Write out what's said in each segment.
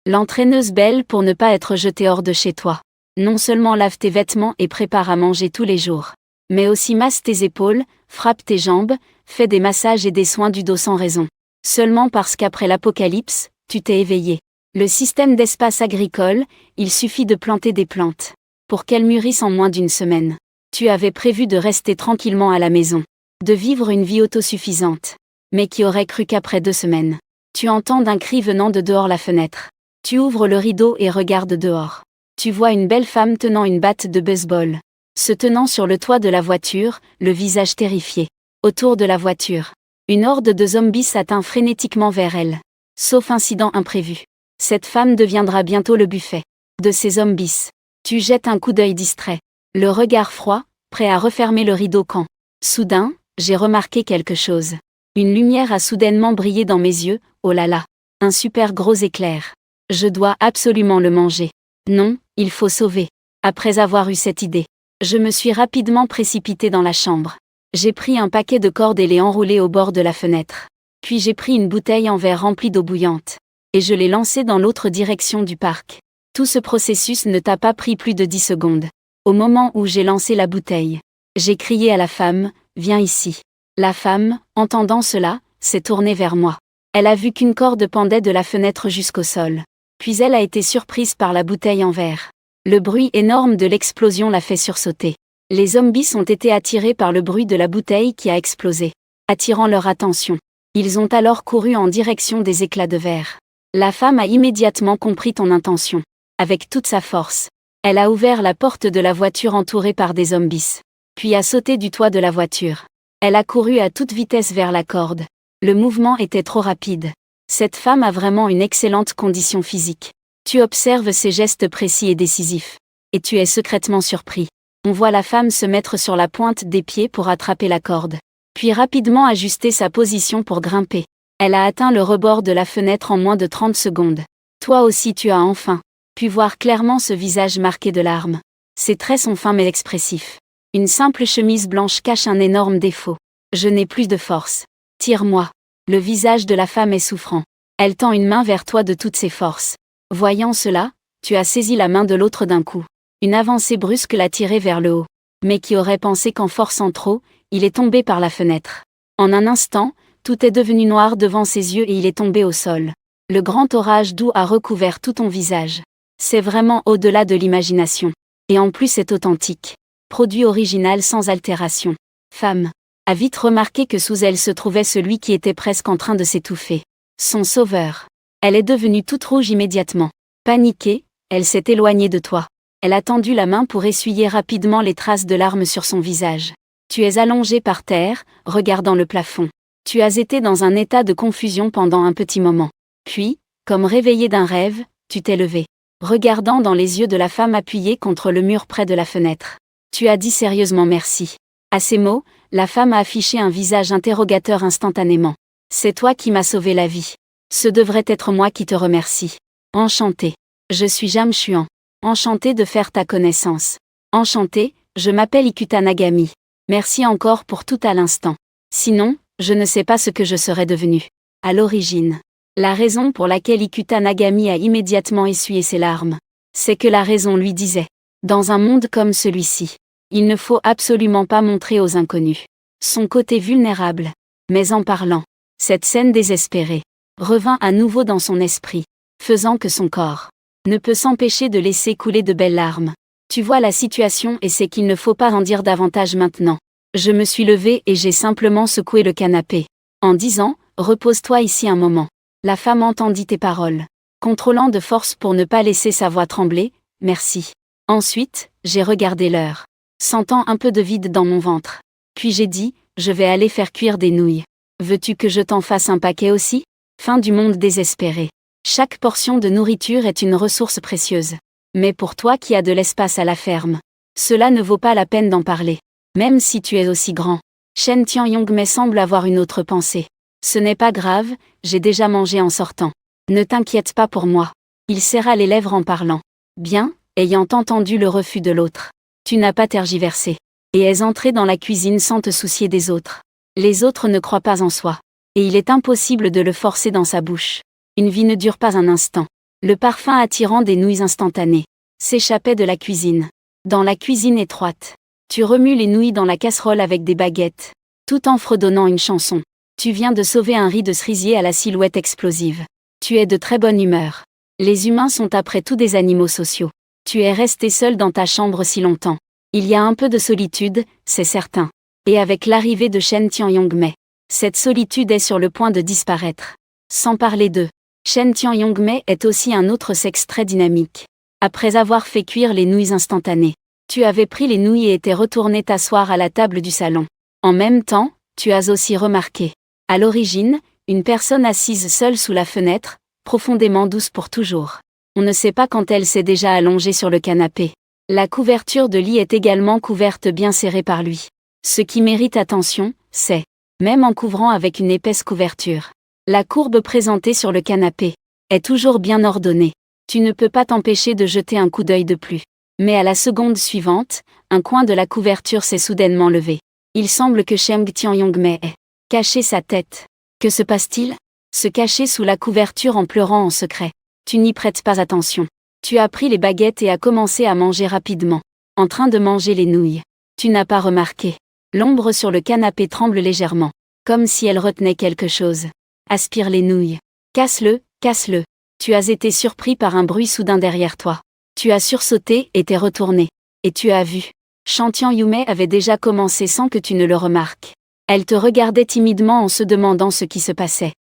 L'entraîneuse belle pour ne pas être jetée hors de chez toi. Non seulement lave tes vêtements et prépare à manger tous les jours, mais aussi masse tes épaules, frappe tes jambes, fais des massages et des soins du dos sans raison. Seulement parce qu'après l'apocalypse, tu t'es éveillé. Le système d'espace agricole, il suffit de planter des plantes pour qu'elles mûrissent en moins d'une semaine. Tu avais prévu de rester tranquillement à la maison, de vivre une vie autosuffisante. Mais qui aurait cru qu'après 2 semaines, tu entends un cri venant de dehors la fenêtre. Tu ouvres le rideau et regardes dehors. Tu vois une belle femme tenant une batte de baseball, se tenant sur le toit de la voiture, le visage terrifié. Autour de la voiture, une horde de zombies s'atteint frénétiquement vers elle. Sauf incident imprévu, cette femme deviendra bientôt le buffet de ces zombies. Tu jettes un coup d'œil distrait, le regard froid, prêt à refermer le rideau quand, soudain, j'ai remarqué quelque chose. Une lumière a soudainement brillé dans mes yeux, oh là là, un super gros éclair. Je dois absolument le manger. Non, il faut sauver. Après avoir eu cette idée, je me suis rapidement précipité dans la chambre. J'ai pris un paquet de cordes et l'ai enroulé au bord de la fenêtre. Puis j'ai pris une bouteille en verre remplie d'eau bouillante, et je l'ai lancée dans l'autre direction du parc. Tout ce processus ne t'a pas pris plus de 10 secondes. Au moment où j'ai lancé la bouteille, j'ai crié à la femme, « Viens ici ». La femme, entendant cela, s'est tournée vers moi. Elle a vu qu'une corde pendait de la fenêtre jusqu'au sol. Puis elle a été surprise par la bouteille en verre. Le bruit énorme de l'explosion l'a fait sursauter. Les zombies ont été attirés par le bruit de la bouteille qui a explosé, attirant leur attention. Ils ont alors couru en direction des éclats de verre. La femme a immédiatement compris ton intention. Avec toute sa force, elle a ouvert la porte de la voiture entourée par des zombies, puis a sauté du toit de la voiture. Elle a couru à toute vitesse vers la corde. Le mouvement était trop rapide. Cette femme a vraiment une excellente condition physique. Tu observes ses gestes précis et décisifs. Et tu es secrètement surpris. On voit la femme se mettre sur la pointe des pieds pour attraper la corde, puis rapidement ajuster sa position pour grimper. Elle a atteint le rebord de la fenêtre en moins de 30 secondes. Toi aussi tu as enfin pu voir clairement ce visage marqué de larmes. Ses traits sont fins mais expressifs. Une simple chemise blanche cache un énorme défaut. Je n'ai plus de force. Tire-moi. Le visage de la femme est souffrant. Elle tend une main vers toi de toutes ses forces. Voyant cela, tu as saisi la main de l'autre d'un coup. Une avancée brusque l'a tiré vers le haut. Mais qui aurait pensé qu'en forçant trop, il est tombé par la fenêtre. En un instant, tout est devenu noir devant ses yeux et il est tombé au sol. Le grand orage doux a recouvert tout ton visage. C'est vraiment au-delà de l'imagination. Et en plus c'est authentique. Produit original sans altération. Femme a vite remarqué que sous elle se trouvait celui qui était presque en train de s'étouffer. Son sauveur. Elle est devenue toute rouge immédiatement. Paniquée, elle s'est éloignée de toi. Elle a tendu la main pour essuyer rapidement les traces de larmes sur son visage. Tu es allongé par terre, regardant le plafond. Tu as été dans un état de confusion pendant un petit moment. Puis, comme réveillé d'un rêve, tu t'es levé. Regardant dans les yeux de la femme appuyée contre le mur près de la fenêtre. Tu as dit sérieusement merci. À ces mots, la femme a affiché un visage interrogateur instantanément. C'est toi qui m'as sauvé la vie. Ce devrait être moi qui te remercie. Enchanté. Je suis Jam Chuan. Enchanté de faire ta connaissance. Enchanté, je m'appelle Ikuta Nagami. Merci encore pour tout à l'instant. Sinon, je ne sais pas ce que je serais devenu. À l'origine. La raison pour laquelle Ikuta Nagami a immédiatement essuyé ses larmes, c'est que la raison lui disait. Dans un monde comme celui-ci, il ne faut absolument pas montrer aux inconnus son côté vulnérable. Mais en parlant, cette scène désespérée revint à nouveau dans son esprit, faisant que son corps ne peut s'empêcher de laisser couler de belles larmes. Tu vois la situation et c'est qu'il ne faut pas en dire davantage maintenant. Je me suis levée et j'ai simplement secoué le canapé, en disant, repose-toi ici un moment. La femme entendit tes paroles, contrôlant de force pour ne pas laisser sa voix trembler, merci. Ensuite, j'ai regardé l'heure, sentant un peu de vide dans mon ventre. Puis j'ai dit, je vais aller faire cuire des nouilles. Veux-tu que je t'en fasse un paquet aussi? Fin du monde désespéré. Chaque portion de nourriture est une ressource précieuse. Mais pour toi qui as de l'espace à la ferme, cela ne vaut pas la peine d'en parler. Même si tu es aussi grand. Shen Tianyong mais semble avoir une autre pensée. Ce n'est pas grave, j'ai déjà mangé en sortant. Ne t'inquiète pas pour moi. Il serra les lèvres en parlant. Bien, ayant entendu le refus de l'autre. Tu n'as pas tergiversé. Et es entré dans la cuisine sans te soucier des autres. Les autres ne croient pas en soi. Et il est impossible de le forcer dans sa bouche. Une vie ne dure pas un instant. Le parfum attirant des nouilles instantanées s'échappait de la cuisine. Dans la cuisine étroite, tu remues les nouilles dans la casserole avec des baguettes, tout en fredonnant une chanson. Tu viens de sauver un riz de cerisier à la silhouette explosive. Tu es de très bonne humeur. Les humains sont après tout des animaux sociaux. Tu es resté seul dans ta chambre si longtemps. Il y a un peu de solitude, c'est certain. Et avec l'arrivée de Shen Tianyongmei, cette solitude est sur le point de disparaître. Sans parler d'eux, Shen Tianyongmei est aussi un autre sexe très dynamique. Après avoir fait cuire les nouilles instantanées, tu avais pris les nouilles et étais retourné t'asseoir à la table du salon. En même temps, tu as aussi remarqué, à l'origine, une personne assise seule sous la fenêtre, profondément douce pour toujours. On ne sait pas quand elle s'est déjà allongée sur le canapé. La couverture de lit est également couverte bien serrée par lui. Ce qui mérite attention, c'est, même en couvrant avec une épaisse couverture, la courbe présentée sur le canapé est toujours bien ordonnée. Tu ne peux pas t'empêcher de jeter un coup d'œil de plus. Mais à la seconde suivante, un coin de la couverture s'est soudainement levé. Il semble que Shen Tianyongmei ait caché sa tête. Que se passe-t-il? Se cacher sous la couverture en pleurant en secret. Tu n'y prêtes pas attention. Tu as pris les baguettes et as commencé à manger rapidement. En train de manger les nouilles. Tu n'as pas remarqué. L'ombre sur le canapé tremble légèrement. Comme si elle retenait quelque chose. Aspire les nouilles. Casse-le, casse-le. Tu as été surpris par un bruit soudain derrière toi. Tu as sursauté et t'es retourné. Et tu as vu. Shen Tianyongmei avait déjà commencé sans que tu ne le remarques. Elle te regardait timidement en se demandant ce qui se passait.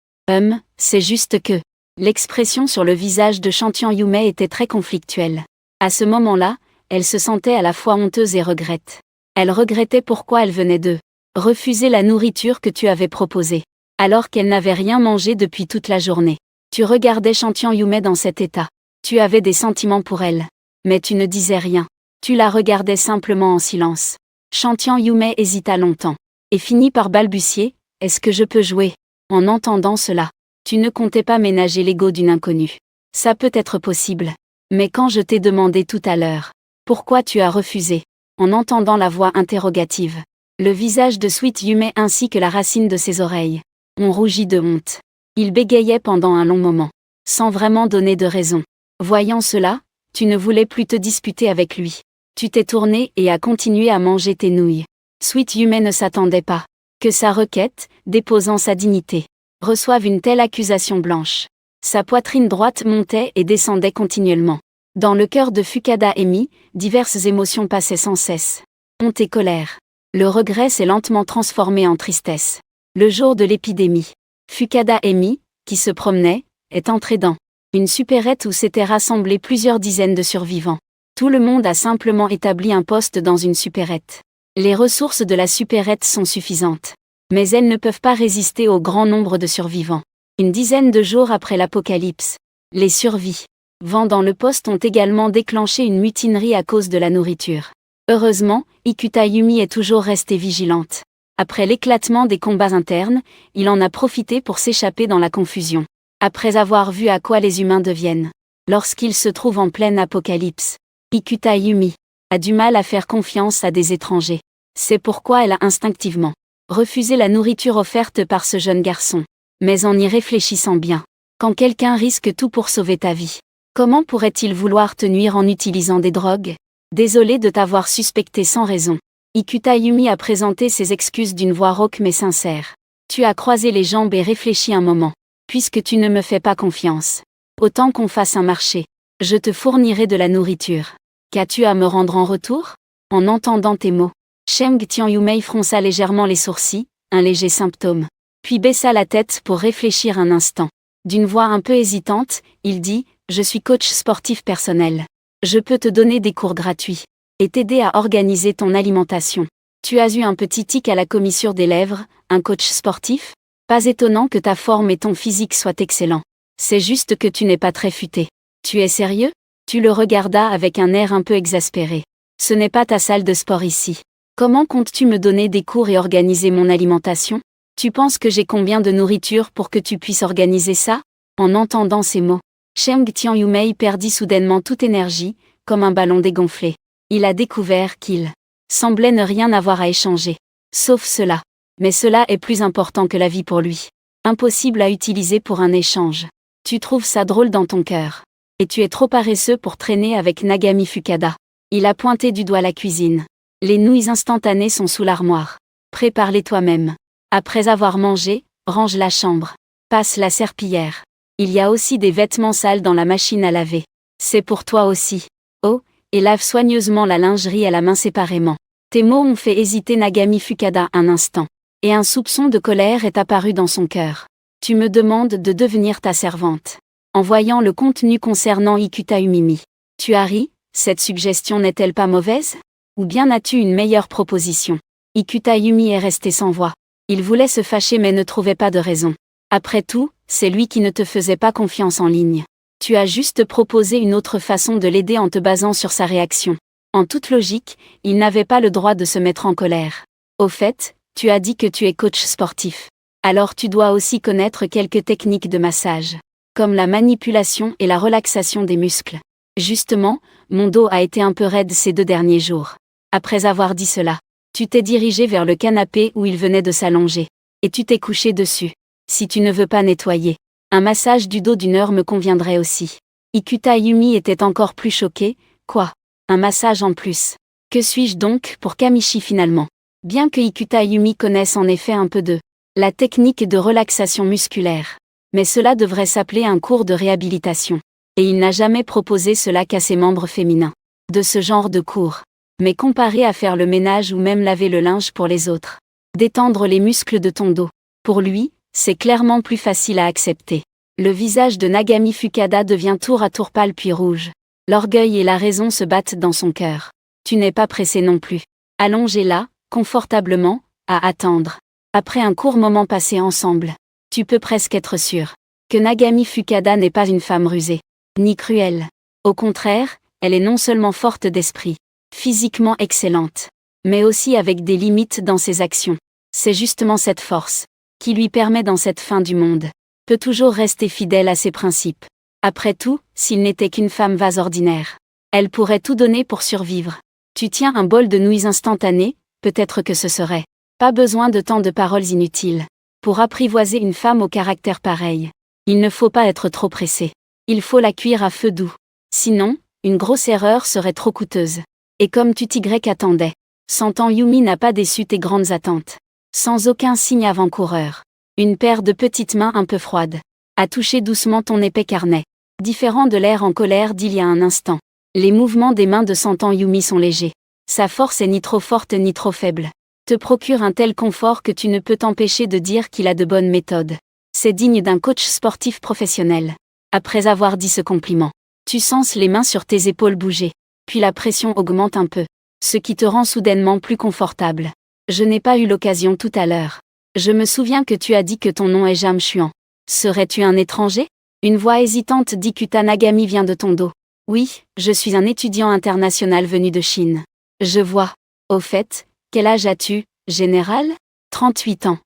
C'est juste que... L'expression sur le visage de Shen Tianyongmei était très conflictuelle. À ce moment-là, elle se sentait à la fois honteuse et regrette. Elle regrettait pourquoi elle venait de refuser la nourriture que tu avais proposée, alors qu'elle n'avait rien mangé depuis toute la journée. Tu regardais Shen Tianyongmei dans cet état. Tu avais des sentiments pour elle. Mais tu ne disais rien. Tu la regardais simplement en silence. Shen Tianyongmei hésita longtemps. Et finit par balbutier, « Est-ce que je peux jouer ?» En entendant cela, tu ne comptais pas ménager l'ego d'une inconnue. Ça peut être possible. Mais quand je t'ai demandé tout à l'heure, pourquoi tu as refusé? En entendant la voix interrogative, le visage de Sweet Yume ainsi que la racine de ses oreilles ont rougi de honte. Il bégayait pendant un long moment, sans vraiment donner de raison. Voyant cela, tu ne voulais plus te disputer avec lui. Tu t'es tourné et as continué à manger tes nouilles. Sweet Yume ne s'attendait pas que sa requête, déposant sa dignité, reçoive une telle accusation blanche. Sa poitrine droite montait et descendait continuellement. Dans le cœur de Fukada Emi, diverses émotions passaient sans cesse. Honte et colère. Le regret s'est lentement transformé en tristesse. Le jour de l'épidémie, Fukada Emi, qui se promenait, est entré dans une supérette où s'étaient rassemblés plusieurs dizaines de survivants. Tout le monde a simplement établi un poste dans une supérette. Les ressources de la supérette sont suffisantes. Mais elles ne peuvent pas résister au grand nombre de survivants. Une dizaine de jours après l'apocalypse, les survivants dans le poste ont également déclenché une mutinerie à cause de la nourriture. Heureusement, Ikuta Yumi est toujours restée vigilante. Après l'éclatement des combats internes, il en a profité pour s'échapper dans la confusion. Après avoir vu à quoi les humains deviennent lorsqu'ils se trouvent en pleine apocalypse, Ikuta Yumi a du mal à faire confiance à des étrangers. C'est pourquoi elle a instinctivement refusé la nourriture offerte par ce jeune garçon. Mais en y réfléchissant bien, quand quelqu'un risque tout pour sauver ta vie, comment pourrait-il vouloir te nuire en utilisant des drogues? Désolé de t'avoir suspecté sans raison. Ikuta Yumi a présenté ses excuses d'une voix rauque mais sincère. Tu as croisé les jambes et réfléchi un moment. Puisque tu ne me fais pas confiance, autant qu'on fasse un marché. Je te fournirai de la nourriture. Qu'as-tu à me rendre en retour? En entendant tes mots, Shen Tianyongmei fronça légèrement les sourcils, un léger symptôme. Puis baissa la tête pour réfléchir un instant. D'une voix un peu hésitante, il dit, « Je suis coach sportif personnel. Je peux te donner des cours gratuits et t'aider à organiser ton alimentation. Tu as eu un petit tic à la commissure des lèvres, un coach sportif? Pas étonnant que ta forme et ton physique soient excellents. C'est juste que tu n'es pas très futé. Tu es sérieux? » Tu le regardas avec un air un peu exaspéré. « Ce n'est pas ta salle de sport ici. Comment comptes-tu me donner des cours et organiser mon alimentation? Tu penses que j'ai combien de nourriture pour que tu puisses organiser ça? » En entendant ces mots, Shen Tianyongmei perdit soudainement toute énergie, comme un ballon dégonflé. Il a découvert qu'il semblait ne rien avoir à échanger. Sauf cela. Mais cela est plus important que la vie pour lui. Impossible à utiliser pour un échange. Tu trouves ça drôle dans ton cœur. Et tu es trop paresseux pour traîner avec Nagami Fukada. Il a pointé du doigt la cuisine. Les nouilles instantanées sont sous l'armoire. Prépare-les toi-même. Après avoir mangé, range la chambre. Passe la serpillière. Il y a aussi des vêtements sales dans la machine à laver. C'est pour toi aussi. Oh, et lave soigneusement la lingerie à la main séparément. Tes mots ont fait hésiter Nagami Fukada un instant. Et un soupçon de colère est apparu dans son cœur. Tu me demandes de devenir ta servante. En voyant le contenu concernant Ikuta Umimi. Tu as ri, cette suggestion n'est-elle pas mauvaise? Ou bien as-tu une meilleure proposition? Ikuta Yumi est resté sans voix. Il voulait se fâcher mais ne trouvait pas de raison. Après tout, c'est lui qui ne te faisait pas confiance en ligne. Tu as juste proposé une autre façon de l'aider en te basant sur sa réaction. En toute logique, il n'avait pas le droit de se mettre en colère. Au fait, tu as dit que tu es coach sportif. Alors tu dois aussi connaître quelques techniques de massage, comme la manipulation et la relaxation des muscles. Justement, mon dos a été un peu raide ces 2 derniers jours. Après avoir dit cela, tu t'es dirigé vers le canapé où il venait de s'allonger. Et tu t'es couché dessus. Si tu ne veux pas nettoyer, un massage du dos d'1 heure me conviendrait aussi. Ikuta Yumi était encore plus choqué. Quoi? Un massage en plus? Que suis-je donc pour Kamichi finalement? Bien que Ikuta Yumi connaisse en effet un peu de la technique de relaxation musculaire. Mais cela devrait s'appeler un cours de réhabilitation. Et il n'a jamais proposé cela qu'à ses membres féminins. De ce genre de cours. Mais comparé à faire le ménage ou même laver le linge pour les autres. Détendre les muscles de ton dos. Pour lui, c'est clairement plus facile à accepter. Le visage de Nagami Fukada devient tour à tour pâle puis rouge. L'orgueil et la raison se battent dans son cœur. Tu n'es pas pressé non plus. Allongé là, confortablement, à attendre. Après un court moment passé ensemble, tu peux presque être sûr que Nagami Fukada n'est pas une femme rusée, ni cruelle. Au contraire, elle est non seulement forte d'esprit, physiquement excellente, mais aussi avec des limites dans ses actions. C'est justement cette force qui lui permet dans cette fin du monde, peut toujours rester fidèle à ses principes. Après tout, s'il n'était qu'une femme vase ordinaire, elle pourrait tout donner pour survivre. Tu tiens un bol de nouilles instantanées, peut-être que ce serait pas besoin de tant de paroles inutiles pour apprivoiser une femme au caractère pareil. Il ne faut pas être trop pressé. Il faut la cuire à feu doux. Sinon, une grosse erreur serait trop coûteuse. Et comme tu Y attendais, sentant Yumi n'a pas déçu tes grandes attentes. Sans aucun signe avant-coureur. Une paire de petites mains un peu froides a touché doucement ton épais carnet. Différent de l'air en colère d'il y a un instant. Les mouvements des mains de Sentan Yumi sont légers. Sa force est ni trop forte ni trop faible. Te procure un tel confort que tu ne peux t'empêcher de dire qu'il a de bonnes méthodes. C'est digne d'un coach sportif professionnel. Après avoir dit ce compliment, tu sens les mains sur tes épaules bouger. Puis la pression augmente un peu. Ce qui te rend soudainement plus confortable. Je n'ai pas eu l'occasion tout à l'heure. Je me souviens que tu as dit que ton nom est Jam Chuan. Serais-tu un étranger? Une voix hésitante d'Ikuta Nagami vient de ton dos. Oui, je suis un étudiant international venu de Chine. Je vois. Au fait, quel âge as-tu, général? 38 ans.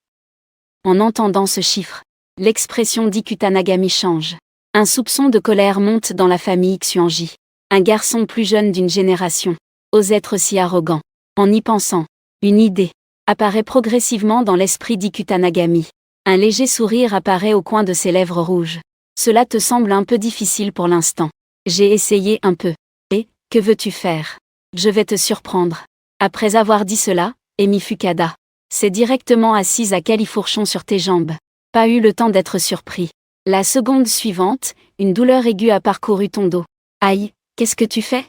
En entendant ce chiffre, l'expression d'Ikuta Nagami change. Un soupçon de colère monte dans la famille Xuanji. Un garçon plus jeune d'une génération ose être si arrogant. En y pensant, une idée apparaît progressivement dans l'esprit d'Ikuta Nagami. Un léger sourire apparaît au coin de ses lèvres rouges. Cela te semble un peu difficile pour l'instant. J'ai essayé un peu. Et, que veux-tu faire? Je vais te surprendre. Après avoir dit cela, Emi Fukada s'est directement assise à califourchon sur tes jambes. Pas eu le temps d'être surpris. La seconde suivante, une douleur aiguë a parcouru ton dos. Aïe, qu'est-ce que tu fais?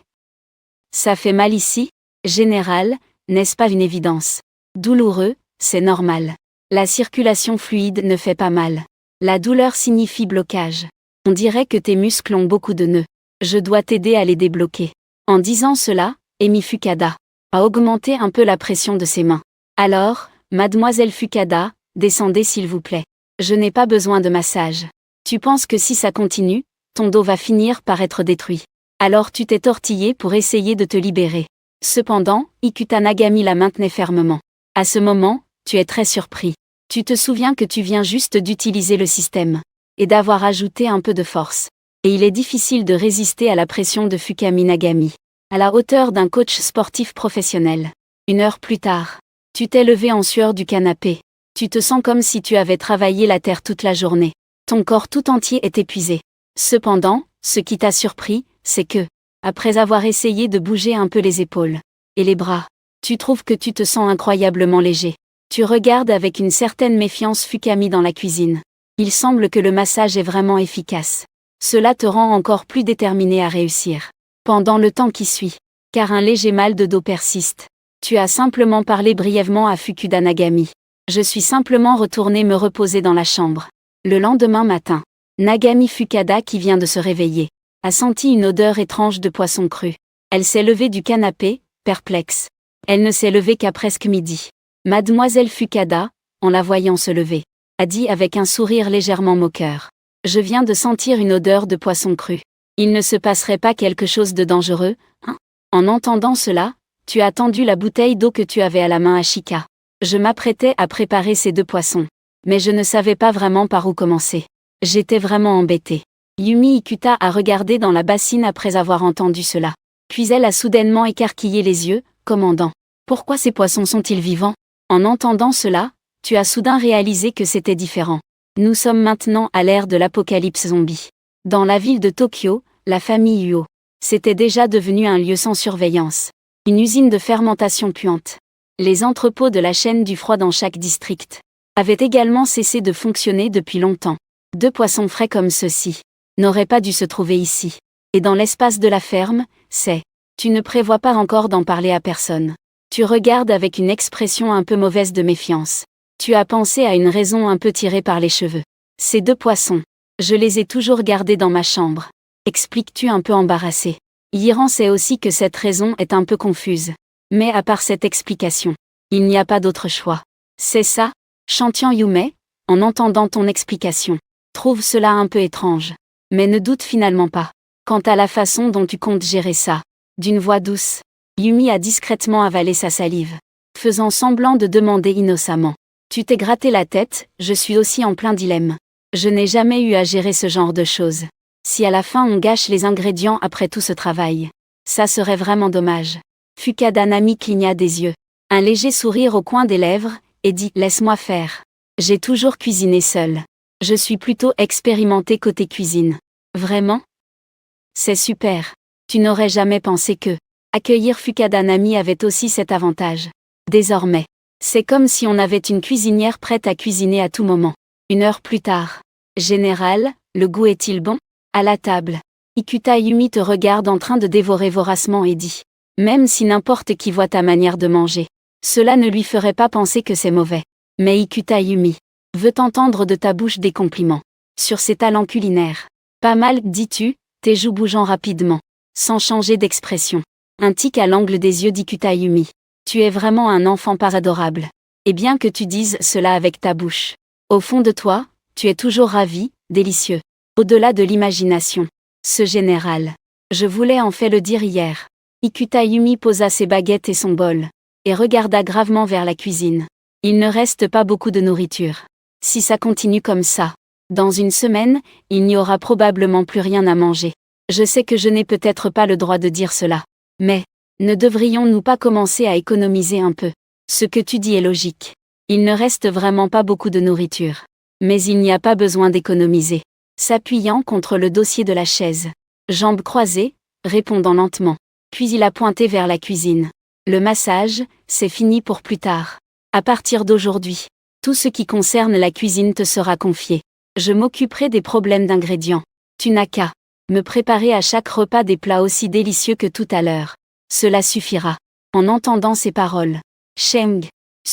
Ça fait mal ici, général, n'est-ce pas une évidence? Douloureux, c'est normal. La circulation fluide ne fait pas mal. La douleur signifie blocage. On dirait que tes muscles ont beaucoup de nœuds. Je dois t'aider à les débloquer. En disant cela, Emi Fukada a augmenté un peu la pression de ses mains. Alors, mademoiselle Fukada, descendez s'il vous plaît. Je n'ai pas besoin de massage. Tu penses que si ça continue, ton dos va finir par être détruit. Alors tu t'es tortillé pour essayer de te libérer. Cependant, Ikuta Nagami la maintenait fermement. À ce moment, tu es très surpris. Tu te souviens que tu viens juste d'utiliser le système et d'avoir ajouté un peu de force. Et il est difficile de résister à la pression de Fukami Nagami, à la hauteur d'un coach sportif professionnel. 1 heure plus tard, tu t'es levé en sueur du canapé. Tu te sens comme si tu avais travaillé la terre toute la journée. Ton corps tout entier est épuisé. Cependant, Ce qui t'a surpris, c'est que, après avoir essayé de bouger un peu les épaules et les bras, tu trouves que tu te sens incroyablement léger. Tu regardes avec une certaine méfiance Fukami dans la cuisine. Il semble que le massage est vraiment efficace. Cela te rend encore plus déterminé à réussir. Pendant le temps qui suit, car un léger mal de dos persiste, tu as simplement parlé brièvement à Fukuda Nagami. Je suis simplement retourné me reposer dans la chambre. Le lendemain matin, Nagami Fukuda, qui vient de se réveiller, a senti une odeur étrange de poisson cru. Elle s'est levée du canapé, perplexe. Elle ne s'est levée qu'à presque midi. Mademoiselle Fukuda, en la voyant se lever, a dit avec un sourire légèrement moqueur. « Je viens de sentir une odeur de poisson cru. Il ne se passerait pas quelque chose de dangereux, hein ?» En entendant cela, tu as tendu la bouteille d'eau que tu avais à la main à Chika. Je m'apprêtais à préparer ces 2 poissons. Mais je ne savais pas vraiment par où commencer. J'étais vraiment embêtée. Yumi Ikuta a regardé dans la bassine après avoir entendu cela. Puis elle a soudainement écarquillé les yeux, commandant. Pourquoi ces poissons sont-ils vivants ? En entendant cela, tu as soudain réalisé que c'était différent. Nous sommes maintenant à l'ère de l'apocalypse zombie. Dans la ville de Tokyo, la famille Uo, c'était déjà devenu un lieu sans surveillance. Une usine de fermentation puante. Les entrepôts de la chaîne du froid dans chaque district avaient également cessé de fonctionner depuis longtemps. 2 poissons frais comme ceux-ci n'auraient pas dû se trouver ici. Et dans l'espace de la ferme, tu ne prévois pas encore d'en parler à personne. Tu regardes avec une expression un peu mauvaise de méfiance. Tu as pensé à une raison un peu tirée par les cheveux. Ces 2 poissons, je les ai toujours gardés dans ma chambre. Expliques-tu un peu embarrassé. Yiran sait aussi que cette raison est un peu confuse. Mais à part cette explication, il n'y a pas d'autre choix. C'est ça, Chantian Yume, en entendant ton explication, trouve cela un peu étrange. Mais ne doute finalement pas. Quant à la façon dont tu comptes gérer ça, d'une voix douce, Yumi a discrètement avalé sa salive, faisant semblant de demander innocemment. Tu t'es gratté la tête, je suis aussi en plein dilemme. Je n'ai jamais eu à gérer ce genre de choses. Si à la fin on gâche les ingrédients après tout ce travail, ça serait vraiment dommage. Fukuda Nami cligna des yeux, un léger sourire au coin des lèvres, et dit « Laisse-moi faire. J'ai toujours cuisiné seule. Je suis plutôt expérimentée côté cuisine. » Vraiment ? C'est super. Tu n'aurais jamais pensé que accueillir Fukuda Nami avait aussi cet avantage. Désormais, c'est comme si on avait une cuisinière prête à cuisiner à tout moment. 1 heure plus tard. Général, le goût est-il bon ? À la table, Ikuta Yumi te regarde en train de dévorer voracement et dit « Même si n'importe qui voit ta manière de manger, cela ne lui ferait pas penser que c'est mauvais. Mais Ikuta Yumi veut entendre de ta bouche des compliments sur ses talents culinaires. Pas mal, dis-tu, tes joues bougeant rapidement, sans changer d'expression. Un tic à l'angle des yeux d'Ikuta Yumi. Tu es vraiment un enfant pas adorable. Et bien que tu dises cela avec ta bouche, au fond de toi, tu es toujours ravi, délicieux. Au-delà de l'imagination. Ce général. Je voulais en fait le dire hier. Ikuta Yumi posa ses baguettes et son bol, et regarda gravement vers la cuisine. Il ne reste pas beaucoup de nourriture. Si ça continue comme ça, dans 1 semaine, il n'y aura probablement plus rien à manger. Je sais que je n'ai peut-être pas le droit de dire cela. Mais, ne devrions-nous pas commencer à économiser un peu ? Ce que tu dis est logique. Il ne reste vraiment pas beaucoup de nourriture. Mais il n'y a pas besoin d'économiser. S'appuyant contre le dossier de la chaise, jambes croisées, répondant lentement. Puis il a pointé vers la cuisine. Le massage, c'est fini pour plus tard. À partir d'aujourd'hui, tout ce qui concerne la cuisine te sera confié. Je m'occuperai des problèmes d'ingrédients. Tu n'as qu'à me préparer à chaque repas des plats aussi délicieux que tout à l'heure. Cela suffira. En entendant ces paroles, Sheng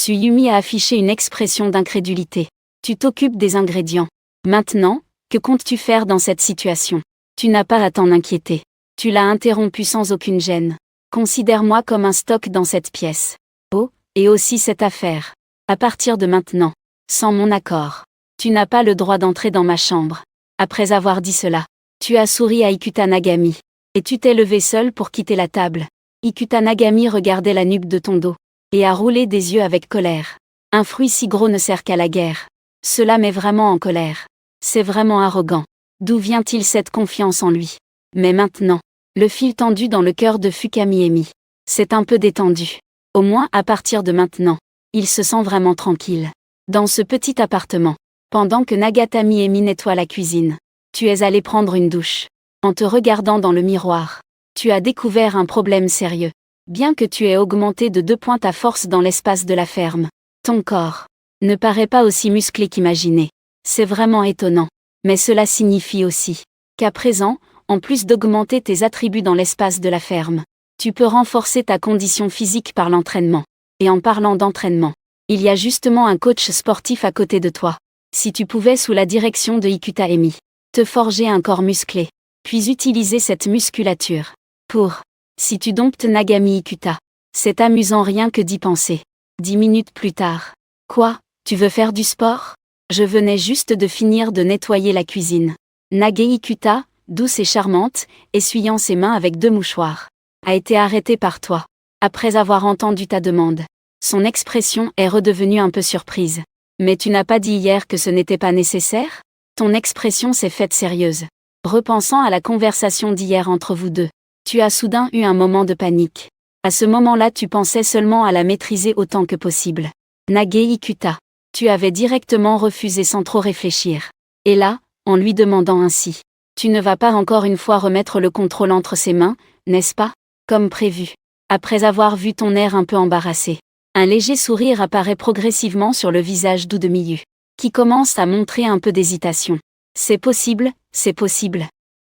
Yumi a affiché une expression d'incrédulité. Tu t'occupes des ingrédients. Maintenant, que comptes-tu faire dans cette situation ? Tu n'as pas à t'en inquiéter. Tu l'as interrompu sans aucune gêne. Considère-moi comme un stock dans cette pièce. Oh, et aussi cette affaire. À partir de maintenant, sans mon accord, tu n'as pas le droit d'entrer dans ma chambre. Après avoir dit cela, tu as souri à Ikuta Nagami. Et tu t'es levé seul pour quitter la table. Ikuta Nagami regardait la nuque de ton dos, et a roulé des yeux avec colère. Un fruit si gros ne sert qu'à la guerre. Cela met vraiment en colère. C'est vraiment arrogant. D'où vient-il cette confiance en lui ? Mais maintenant, le fil tendu dans le cœur de Fukami s'est un peu détendu. Au moins à partir de maintenant, il se sent vraiment tranquille. Dans ce petit appartement, pendant que Nagata Miemi nettoie la cuisine, tu es allé prendre une douche. En te regardant dans le miroir, tu as découvert un problème sérieux. Bien que tu aies augmenté de 2 points ta force dans l'espace de la ferme, ton corps ne paraît pas aussi musclé qu'imaginé. C'est vraiment étonnant. Mais cela signifie aussi qu'à présent, en plus d'augmenter tes attributs dans l'espace de la ferme, tu peux renforcer ta condition physique par l'entraînement. Et en parlant d'entraînement, il y a justement un coach sportif à côté de toi. Si tu pouvais, sous la direction de Ikuta Emi, te forger un corps musclé, puis utiliser cette musculature pour, si tu domptes Nagami Ikuta. C'est amusant rien que d'y penser. 10 minutes plus tard. Quoi, tu veux faire du sport? Je venais juste de finir de nettoyer la cuisine. Nage Ikuta, douce et charmante, essuyant ses mains avec 2 mouchoirs, a été arrêtée par toi. Après avoir entendu ta demande, son expression est redevenue un peu surprise. Mais tu n'as pas dit hier que ce n'était pas nécessaire? Ton expression s'est faite sérieuse. Repensant à la conversation d'hier entre vous deux, tu as soudain eu un moment de panique. À ce moment-là, tu pensais seulement à la maîtriser autant que possible. Nage Ikuta, tu avais directement refusé sans trop réfléchir. Et là, en lui demandant ainsi, tu ne vas pas encore une fois remettre le contrôle entre ses mains, n'est-ce pas? Comme prévu. Après avoir vu ton air un peu embarrassé, un léger sourire apparaît progressivement sur le visage doux de Miyu, qui commence à montrer un peu d'hésitation. C'est possible.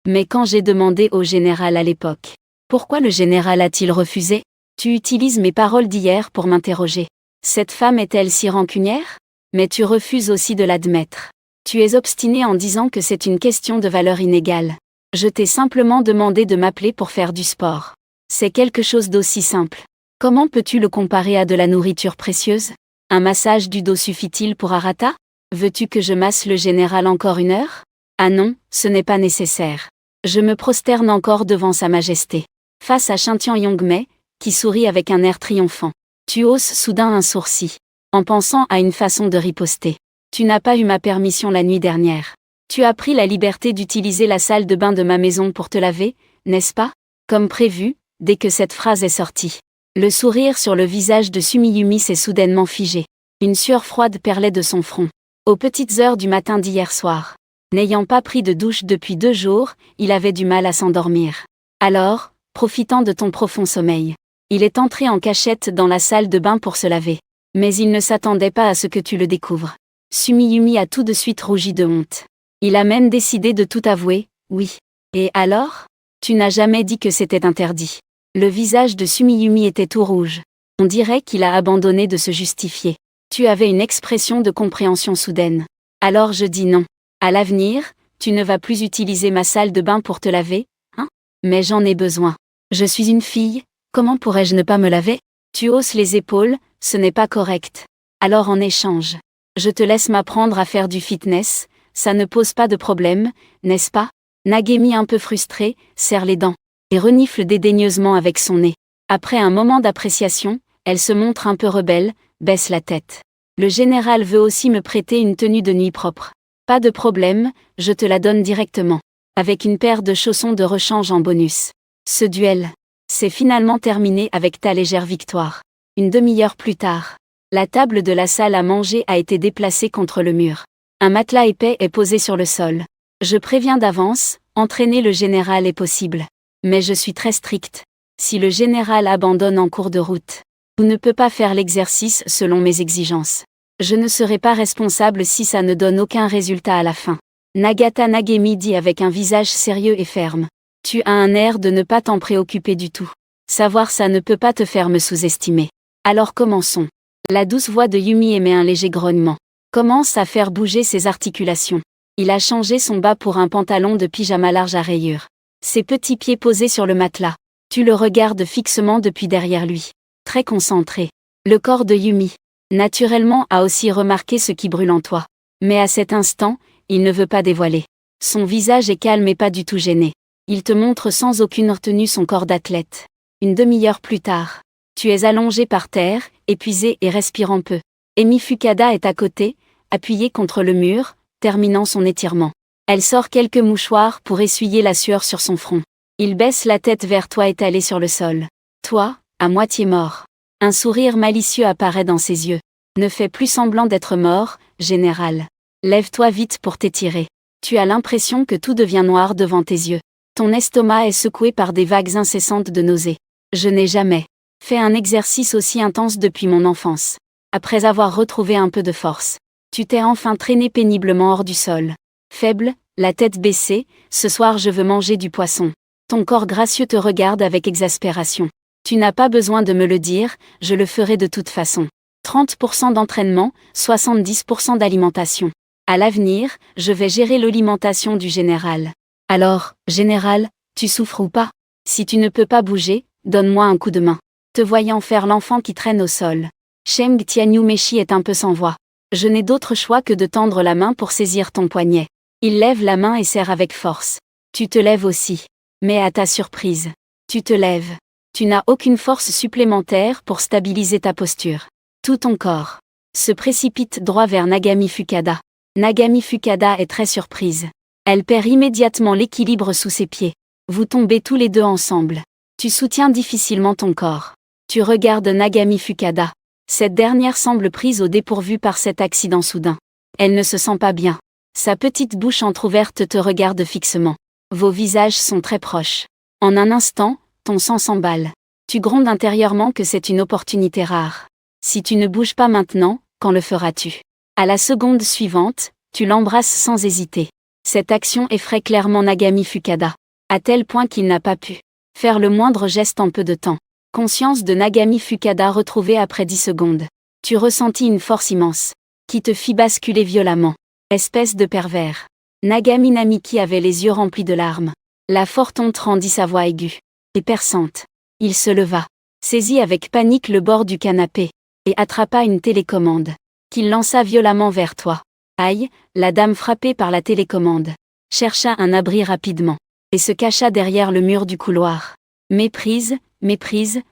Mais quand j'ai demandé au général à l'époque, pourquoi le général a-t-il refusé? Tu utilises mes paroles d'hier pour m'interroger. Cette femme est-elle si rancunière? Mais tu refuses aussi de l'admettre. Tu es obstiné en disant que c'est une question de valeur inégale. Je t'ai simplement demandé de m'appeler pour faire du sport. C'est quelque chose d'aussi simple. Comment peux-tu le comparer à de la nourriture précieuse? Un massage du dos suffit-il pour Arata? Veux-tu que je masse le général encore 1 heure? Ah non, ce n'est pas nécessaire. Je me prosterne encore devant sa majesté. Face à Shintian Yongmei, qui sourit avec un air triomphant. Tu hausses soudain un sourcil, en pensant à une façon de riposter. Tu n'as pas eu ma permission la nuit dernière. Tu as pris la liberté d'utiliser la salle de bain de ma maison pour te laver, n'est-ce pas? Comme prévu, dès que cette phrase est sortie, le sourire sur le visage de Sumiyumi s'est soudainement figé. Une sueur froide perlait de son front. Aux petites heures du matin d'hier soir, n'ayant pas pris de douche depuis 2 jours, il avait du mal à s'endormir. Alors, profitant de ton profond sommeil, il est entré en cachette dans la salle de bain pour se laver. Mais il ne s'attendait pas à ce que tu le découvres. Sumiyumi a tout de suite rougi de honte. Il a même décidé de tout avouer, oui. Et alors? Tu n'as jamais dit que c'était interdit. Le visage de Sumiyumi était tout rouge. On dirait qu'il a abandonné de se justifier. Tu avais une expression de compréhension soudaine. Alors je dis non. À l'avenir, tu ne vas plus utiliser ma salle de bain pour te laver, hein? Mais j'en ai besoin. Je suis une fille, comment pourrais-je ne pas me laver? Tu hausses les épaules, ce n'est pas correct. Alors en échange, je te laisse m'apprendre à faire du fitness, ça ne pose pas de problème, n'est-ce pas? Nagemi un peu frustré, serre les dents, et renifle dédaigneusement avec son nez. Après un moment d'appréciation, elle se montre un peu rebelle, baisse la tête. Le général veut aussi me prêter une tenue de nuit propre. Pas de problème, je te la donne directement. Avec une paire de chaussons de rechange en bonus. Ce duel s'est finalement terminé avec ta légère victoire. Une demi-heure plus tard, la table de la salle à manger a été déplacée contre le mur. Un matelas épais est posé sur le sol. Je préviens d'avance, entraîner le général est possible. Mais je suis très stricte. Si le général abandonne en cours de route, ou ne peut pas faire l'exercice selon mes exigences, je ne serai pas responsable si ça ne donne aucun résultat à la fin. Nagata Nagemi dit avec un visage sérieux et ferme. Tu as un air de ne pas t'en préoccuper du tout. Savoir ça ne peut pas te faire me sous-estimer. Alors commençons. La douce voix de Yumi émet un léger grognement. Commence à faire bouger ses articulations. Il a changé son bas pour un pantalon de pyjama large à rayures. Ses petits pieds posés sur le matelas. Tu le regardes fixement depuis derrière lui. Très concentré. Le corps de Yumi, naturellement, a aussi remarqué ce qui brûle en toi. Mais à cet instant, il ne veut pas dévoiler. Son visage est calme et pas du tout gêné. Il te montre sans aucune retenue son corps d'athlète. Une demi-heure plus tard, tu es allongé par terre, épuisé et respirant peu. Emi Fukada est à côté, appuyée contre le mur, terminant son étirement. Elle sort quelques mouchoirs pour essuyer la sueur sur son front. Il baisse la tête vers toi étalée sur le sol. Toi, à moitié mort. Un sourire malicieux apparaît dans ses yeux. Ne fais plus semblant d'être mort, général. Lève-toi vite pour t'étirer. Tu as l'impression que tout devient noir devant tes yeux. Ton estomac est secoué par des vagues incessantes de nausées. Je n'ai jamais fait un exercice aussi intense depuis mon enfance. Après avoir retrouvé un peu de force, tu t'es enfin traîné péniblement hors du sol. Faible, la tête baissée, ce soir je veux manger du poisson. Ton corps gracieux te regarde avec exaspération. Tu n'as pas besoin de me le dire, je le ferai de toute façon. 30% d'entraînement, 70% d'alimentation. À l'avenir, je vais gérer l'alimentation du général. Alors, général, tu souffres ou pas? Si tu ne peux pas bouger, donne-moi un coup de main. Te voyant faire l'enfant qui traîne au sol, Cheng Tianyu Meshi est un peu sans voix. Je n'ai d'autre choix que de tendre la main pour saisir ton poignet. Il lève la main et serre avec force. Tu te lèves aussi. Mais à ta surprise, tu te lèves. Tu n'as aucune force supplémentaire pour stabiliser ta posture. Tout ton corps se précipite droit vers Nagami Fukuda. Nagami Fukuda est très surprise. Elle perd immédiatement l'équilibre sous ses pieds. Vous tombez tous les deux ensemble. Tu soutiens difficilement ton corps. Tu regardes Nagami Fukuda. Cette dernière semble prise au dépourvu par cet accident soudain. Elle ne se sent pas bien. Sa petite bouche entr'ouverte te regarde fixement. Vos visages sont très proches. En un instant, ton sang s'emballe. Tu grondes intérieurement que c'est une opportunité rare. Si tu ne bouges pas maintenant, quand le feras-tu? À la seconde suivante, tu l'embrasses sans hésiter. Cette action effraie clairement Nagami Fukuda, à tel point qu'il n'a pas pu faire le moindre geste en peu de temps. Conscience de Nagami Fukuda retrouvée après 10 secondes. Tu ressentis une force immense, qui te fit basculer violemment. Espèce de pervers. Nagami Namiki avait les yeux remplis de larmes. La forte honte rendit sa voix aiguë et perçante. Il se leva, saisit avec panique le bord du canapé, et attrapa une télécommande, qu'il lança violemment vers toi. Aïe, la dame frappée par la télécommande chercha un abri rapidement, et se cacha derrière le mur du couloir. Méprise,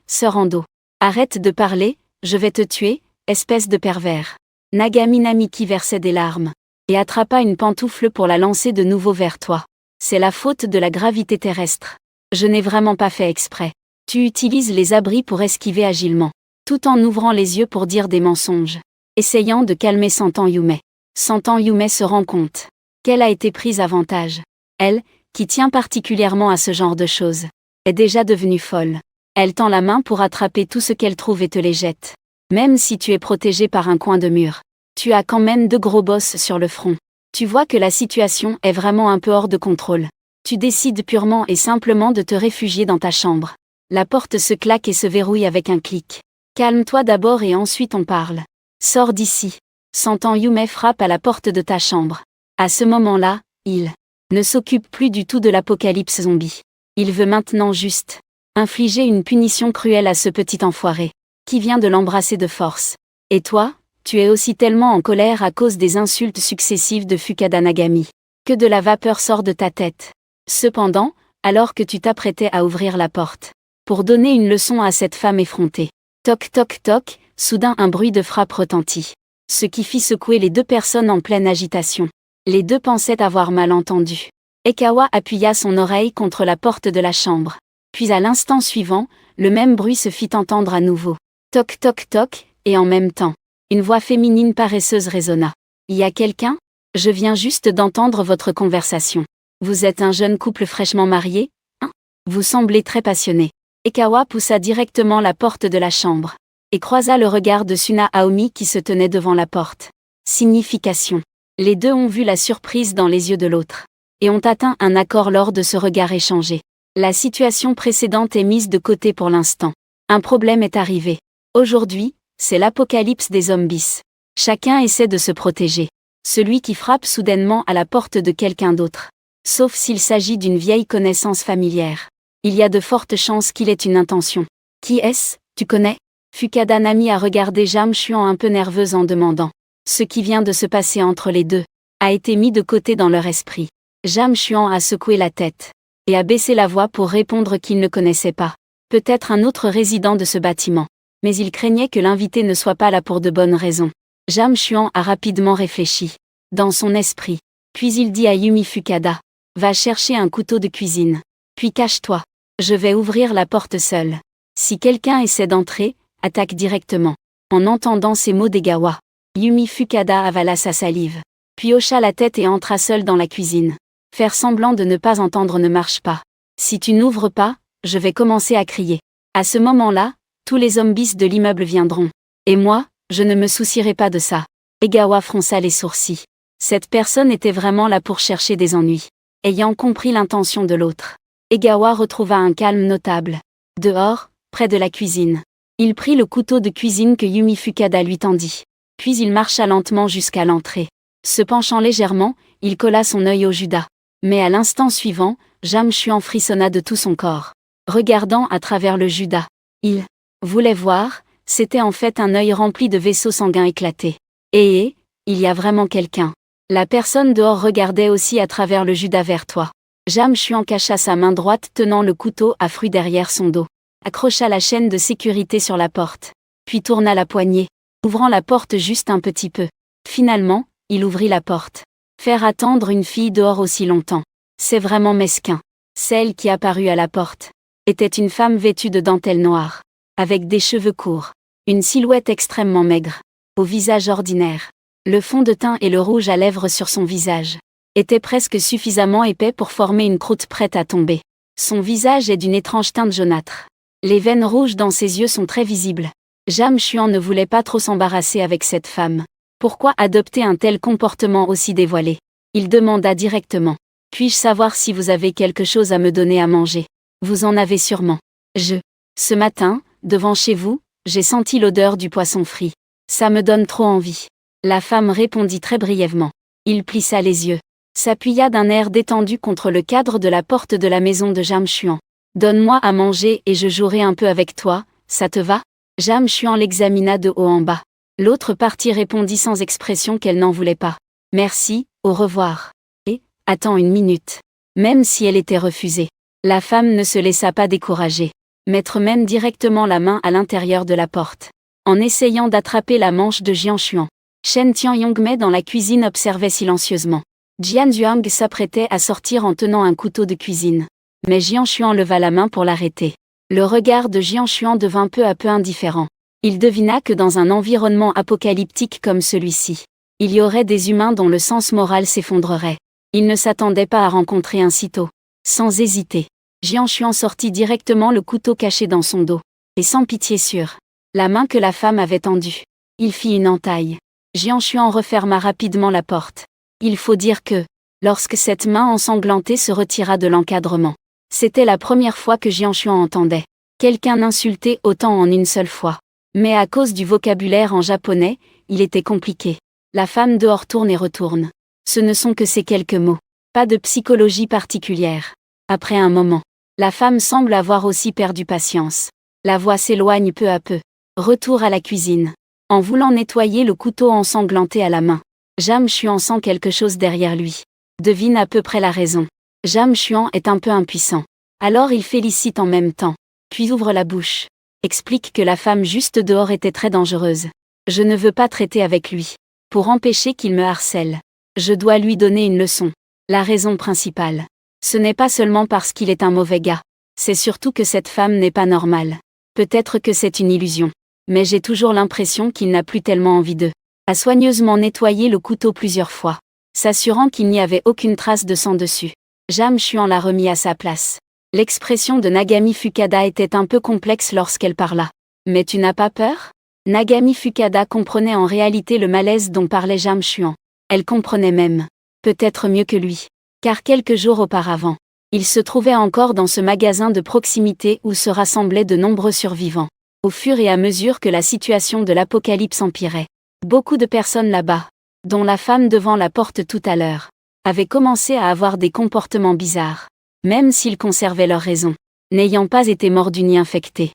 sœur Ando. Arrête de parler, je vais te tuer, espèce de pervers. Nagami Namiki versait des larmes, et attrapa une pantoufle pour la lancer de nouveau vers toi. C'est la faute de la gravité terrestre. Je n'ai vraiment pas fait exprès. Tu utilises les abris pour esquiver agilement, tout en ouvrant les yeux pour dire des mensonges. Essayant de calmer Santan Yume. Santan Yume se rend compte qu'elle a été prise avantage. Elle, qui tient particulièrement à ce genre de choses, est déjà devenue folle. Elle tend la main pour attraper tout ce qu'elle trouve et te les jette. Même si tu es protégé par un coin de mur, tu as quand même 2 gros bosses sur le front. Tu vois que la situation est vraiment un peu hors de contrôle. Tu décides purement et simplement de te réfugier dans ta chambre. La porte se claque et se verrouille avec un clic. Calme-toi d'abord et ensuite on parle. Sors d'ici. Santan Yume frappe à la porte de ta chambre. À ce moment-là, il ne s'occupe plus du tout de l'apocalypse zombie. Il veut maintenant juste infliger une punition cruelle à ce petit enfoiré, qui vient de l'embrasser de force. Et toi, tu es aussi tellement en colère à cause des insultes successives de Fukuda Nagami, que de la vapeur sort de ta tête. Cependant, alors que tu t'apprêtais à ouvrir la porte, pour donner une leçon à cette femme effrontée. Toc toc toc, soudain un bruit de frappe retentit. Ce qui fit secouer les 2 personnes en pleine agitation. Les 2 pensaient avoir mal entendu. Ekawa appuya son oreille contre la porte de la chambre. Puis à l'instant suivant, le même bruit se fit entendre à nouveau. Toc toc toc, et en même temps, une voix féminine paresseuse résonna. Y a quelqu'un? Je viens juste d'entendre votre conversation. Vous êtes un jeune couple fraîchement marié, hein? Vous semblez très passionné. Ekawa poussa directement la porte de la chambre, et croisa le regard de Suna Aomi qui se tenait devant la porte. Signification. Les 2 ont vu la surprise dans les yeux de l'autre, et ont atteint un accord lors de ce regard échangé. La situation précédente est mise de côté pour l'instant. Un problème est arrivé. Aujourd'hui, c'est l'apocalypse des zombies. Chacun essaie de se protéger. Celui qui frappe soudainement à la porte de quelqu'un d'autre. Sauf s'il s'agit d'une vieille connaissance familière. Il y a de fortes chances qu'il ait une intention. Qui est-ce, tu connais? Fukuda Nami a regardé Jam Chuan un peu nerveuse en demandant. Ce qui vient de se passer entre les 2 a été mis de côté dans leur esprit. Jam Chuan a secoué la tête et a baissé la voix pour répondre qu'il ne connaissait pas. Peut-être un autre résident de ce bâtiment. Mais il craignait que l'invité ne soit pas là pour de bonnes raisons. Jam Chuan a rapidement réfléchi dans son esprit. Puis il dit à Yumi Fukuda. Va chercher un couteau de cuisine. Puis cache-toi. Je vais ouvrir la porte seule. Si quelqu'un essaie d'entrer, attaque directement. En entendant ces mots d'Egawa, Yumi Fukuda avala sa salive. Puis hocha la tête et entra seule dans la cuisine. Faire semblant de ne pas entendre ne marche pas. Si tu n'ouvres pas, je vais commencer à crier. À ce moment-là, tous les zombies de l'immeuble viendront. Et moi, je ne me soucierai pas de ça. Egawa fronça les sourcils. Cette personne était vraiment là pour chercher des ennuis. Ayant compris l'intention de l'autre, Egawa retrouva un calme notable. Dehors, près de la cuisine. Il prit le couteau de cuisine que Yumi Fukada lui tendit. Puis il marcha lentement jusqu'à l'entrée. Se penchant légèrement, il colla son œil au Judas. Mais à l'instant suivant, Jam Chuan frissonna de tout son corps. Regardant à travers le Judas, il voulait voir, c'était en fait un œil rempli de vaisseaux sanguins éclatés. Et il y a vraiment quelqu'un. La personne dehors regardait aussi à travers le Judas vers toi. Jam Chuan cacha sa main droite tenant le couteau à fruit derrière son dos. Accrocha la chaîne de sécurité sur la porte. Puis tourna la poignée, ouvrant la porte juste un petit peu. Finalement, il ouvrit la porte. Faire attendre une fille dehors aussi longtemps. C'est vraiment mesquin. Celle qui apparut à la porte était une femme vêtue de dentelle noire, avec des cheveux courts, une silhouette extrêmement maigre, au visage ordinaire. Le fond de teint et le rouge à lèvres sur son visage étaient presque suffisamment épais pour former une croûte prête à tomber. Son visage est d'une étrange teinte jaunâtre. Les veines rouges dans ses yeux sont très visibles. Jam Chuan ne voulait pas trop s'embarrasser avec cette femme. Pourquoi adopter un tel comportement aussi dévoilé? Il demanda directement. Puis-je savoir si vous avez quelque chose à me donner à manger? Vous en avez sûrement. Ce matin, devant chez vous, j'ai senti l'odeur du poisson frit. Ça me donne trop envie. La femme répondit très brièvement. Il plissa les yeux, s'appuya d'un air détendu contre le cadre de la porte de la maison de Jam Chuan. Donne-moi à manger et je jouerai un peu avec toi, ça te va? Jam Chuan l'examina de haut en bas. L'autre partie répondit sans expression qu'elle n'en voulait pas. Merci, au revoir. Et, attends une minute. Même si elle était refusée, la femme ne se laissa pas décourager. Mettre même directement la main à l'intérieur de la porte. En essayant d'attraper la manche de Jian Chuan. Shen Tianyongmei dans la cuisine observait silencieusement. Jian Zhuang s'apprêtait à sortir en tenant un couteau de cuisine. Mais Jian Chuan leva la main pour l'arrêter. Le regard de Jian Chuan devint peu à peu indifférent. Il devina que dans un environnement apocalyptique comme celui-ci, il y aurait des humains dont le sens moral s'effondrerait. Il ne s'attendait pas à rencontrer un sitôt. Sans hésiter, Jian Chuan sortit directement le couteau caché dans son dos. Et sans pitié sur la main que la femme avait tendue, il fit une entaille. Jian Chuan referma rapidement la porte. Il faut dire que, lorsque cette main ensanglantée se retira de l'encadrement, c'était la première fois que Jian Chuan entendait quelqu'un insulter autant en une seule fois. Mais à cause du vocabulaire en japonais, il était compliqué. La femme dehors tourne et retourne. Ce ne sont que ces quelques mots. Pas de psychologie particulière. Après un moment, la femme semble avoir aussi perdu patience. La voix s'éloigne peu à peu. Retour à la cuisine. En voulant nettoyer le couteau ensanglanté à la main, Jam Chuan sent quelque chose derrière lui. Devine à peu près la raison. Jam Chuan est un peu impuissant. Alors il félicite en même temps. Puis ouvre la bouche. Explique que la femme juste dehors était très dangereuse. Je ne veux pas traiter avec lui. Pour empêcher qu'il me harcèle, je dois lui donner une leçon. La raison principale. Ce n'est pas seulement parce qu'il est un mauvais gars. C'est surtout que cette femme n'est pas normale. Peut-être que c'est une illusion. Mais j'ai toujours l'impression qu'il n'a plus tellement envie d'eux. A soigneusement nettoyé le couteau plusieurs fois, s'assurant qu'il n'y avait aucune trace de sang dessus. Jam Chuan l'a remis à sa place. L'expression de Nagami Fukada était un peu complexe lorsqu'elle parla. Mais tu n'as pas peur? Nagami Fukada comprenait en réalité le malaise dont parlait Jam Chuan. Elle comprenait même, peut-être mieux que lui. Car quelques jours auparavant, il se trouvait encore dans ce magasin de proximité où se rassemblaient de nombreux survivants. Au fur et à mesure que la situation de l'apocalypse empirait, beaucoup de personnes là-bas, dont la femme devant la porte tout à l'heure, avaient commencé à avoir des comportements bizarres. Même s'ils conservaient leur raison, n'ayant pas été mordus ni infectés.